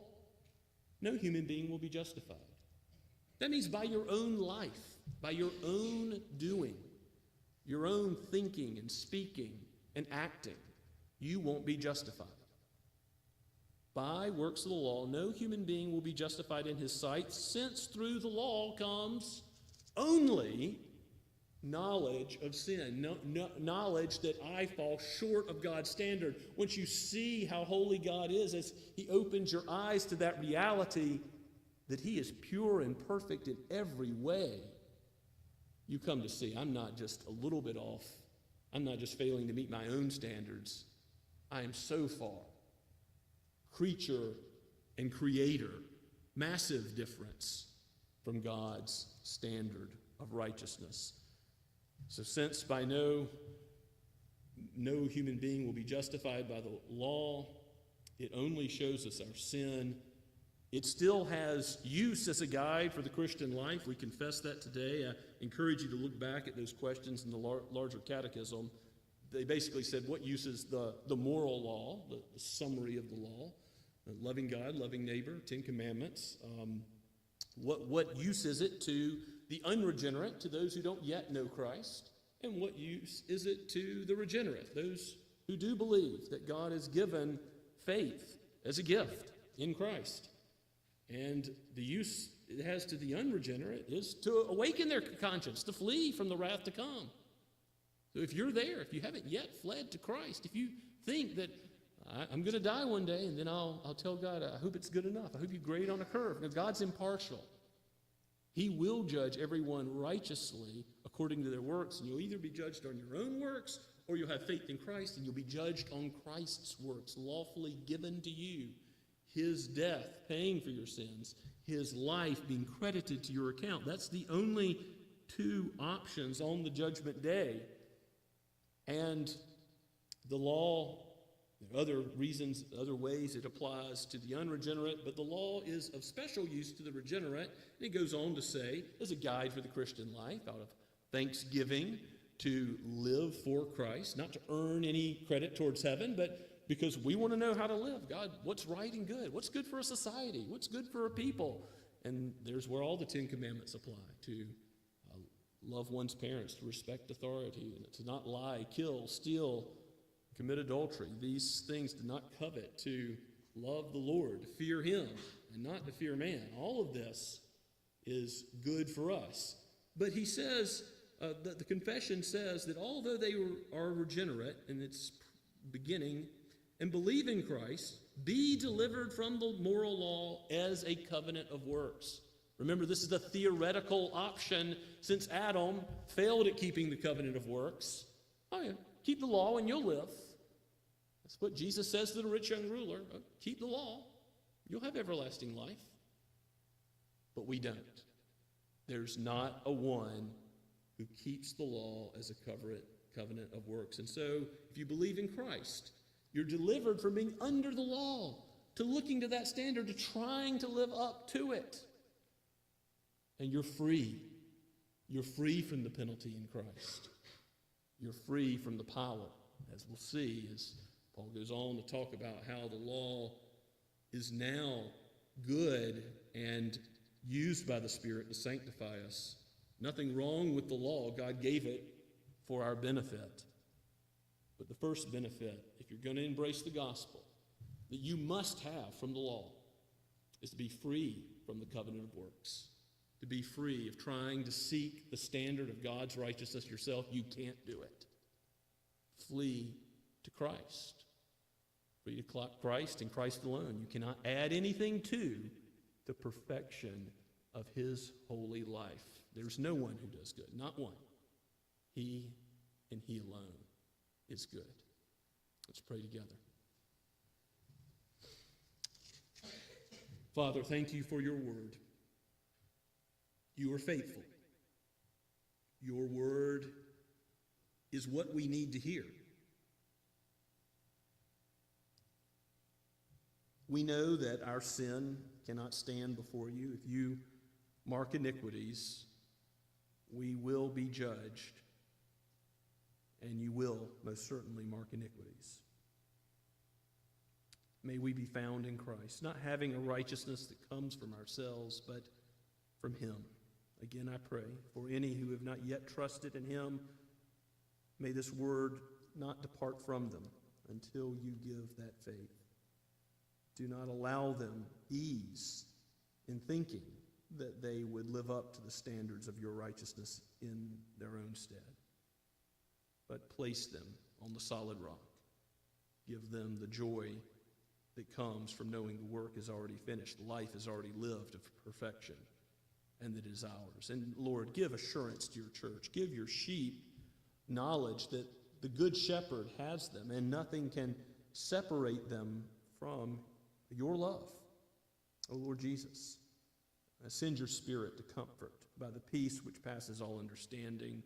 no human being will be justified. That means by your own life, by your own doing, your own thinking and speaking and acting, you won't be justified. By works of the law, no human being will be justified in his sight, since through the law comes only knowledge of sin, knowledge that I fall short of God's standard. Once you see how holy God is, as he opens your eyes to that reality that he is pure and perfect in every way, you come to see, I'm not just a little bit off. I'm not just failing to meet my own standards. I am so far. Creature and creator, massive difference from God's standard of righteousness. So since by no human being will be justified by the law, it only shows us our sin. It still has use as a guide for the Christian life. We confess that today. I encourage you to look back at those questions in the larger catechism. They basically said, what use is the moral law, the summary of the law? Loving God, loving neighbor, 10 Commandments. What use is it to the unregenerate, to those who don't yet know Christ? And what use is it to the regenerate, those who do believe that God has given faith as a gift in Christ? And the use it has to the unregenerate is to awaken their conscience, to flee from the wrath to come. So if you're there, if you haven't yet fled to Christ, if you think that I'm going to die one day and then I'll tell God, I hope it's good enough. I hope you grade on a curve. Now, God's impartial. He will judge everyone righteously according to their works. And you'll either be judged on your own works or you'll have faith in Christ and you'll be judged on Christ's works lawfully given to you. His death paying for your sins, his life being credited to your account. That's the only two options on the judgment day. And the law, there are other reasons, other ways it applies to the unregenerate, but the law is of special use to the regenerate. And it goes on to say, as a guide for the Christian life, out of thanksgiving to live for Christ, not to earn any credit towards heaven, but because we want to know how to live. God, what's right and good? What's good for a society? What's good for a people? And there's where all the 10 Commandments apply, to love one's parents, to respect authority, to not lie, kill, steal, commit adultery. These things to not covet, to love the Lord, to fear him, and not to fear man. All of this is good for us. But he says, the confession says that although they are regenerate in its beginning and believe in Christ, be delivered from the moral law as a covenant of works. Remember, this is a theoretical option since Adam failed at keeping the covenant of works. Oh yeah, keep the law and you'll live. That's what Jesus says to the rich young ruler. Keep the law, you'll have everlasting life. But we don't. There's not a one who keeps the law as a covenant of works. And so, if you believe in Christ, you're delivered from being under the law, to looking to that standard, to trying to live up to it. And you're free. You're free from the penalty in Christ. You're free from the power, as we'll see as Paul goes on to talk about how the law is now good and used by the Spirit to sanctify us. Nothing wrong with the law. God gave it for our benefit. But the first benefit, if you're going to embrace the gospel, that you must have from the law, is to be free from the covenant of works. To be free of trying to seek the standard of God's righteousness yourself. You can't do it. Flee to Christ. Free to Christ and Christ alone. You cannot add anything to the perfection of his holy life. There's no one who does good. Not one. He and he alone is good. Let's pray together. Father, thank you for your word. You are faithful. Your word is what we need to hear. We know that our sin cannot stand before you. If you mark iniquities, we will be judged, and you will most certainly mark iniquities. May we be found in Christ, not having a righteousness that comes from ourselves, but from him. Again, I pray for any who have not yet trusted in him, may this word not depart from them until you give that faith. Do not allow them ease in thinking that they would live up to the standards of your righteousness in their own stead, but place them on the solid rock. Give them the joy that comes from knowing the work is already finished, life is already lived of perfection, and that it is ours. And Lord, give assurance to your church. Give your sheep knowledge that the good shepherd has them, and nothing can separate them from your love. O Lord Jesus, send your Spirit to comfort by the peace which passes all understanding,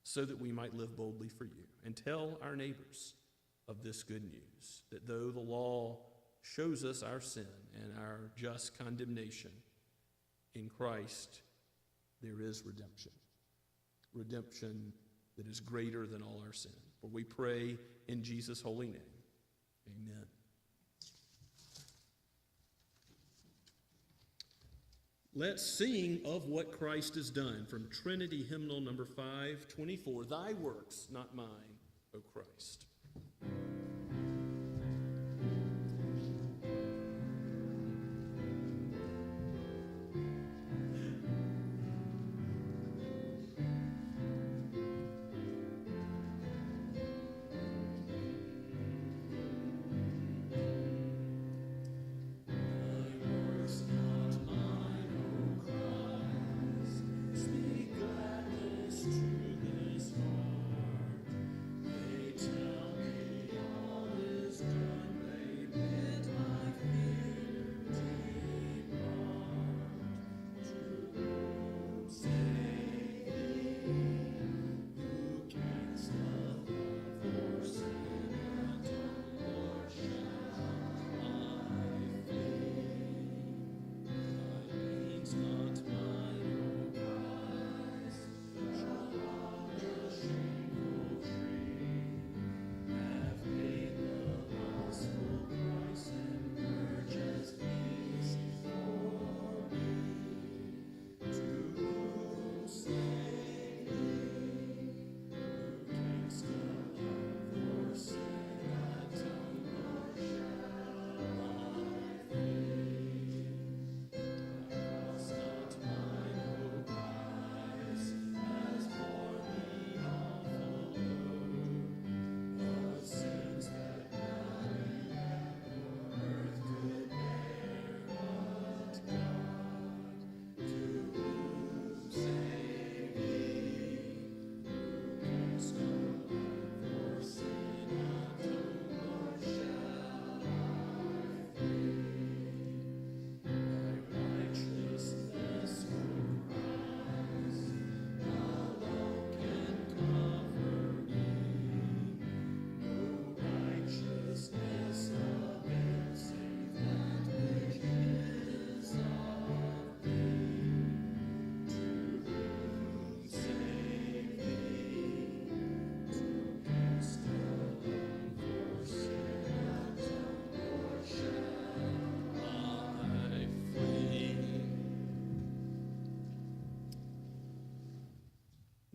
so that we might live boldly for you, and tell our neighbors of this good news, that though the law shows us our sin and our just condemnation, in Christ there is redemption. Redemption that is greater than all our sin. For we pray in Jesus' holy name. Amen. Let's sing of what Christ has done from Trinity Hymnal number 524. Thy works, not mine, O Christ. To this heart, they tell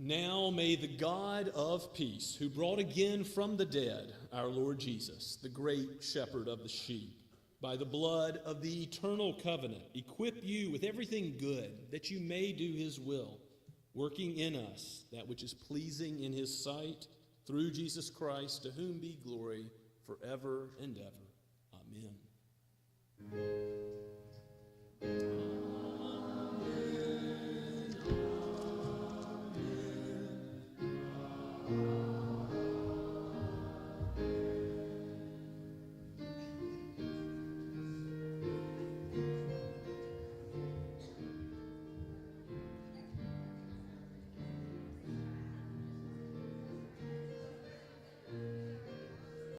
Now may the God of peace, who brought again from the dead our Lord Jesus, the great shepherd of the sheep, by the blood of the eternal covenant, equip you with everything good, that you may do his will, working in us that which is pleasing in his sight, through Jesus Christ, to whom be glory forever and ever. Amen.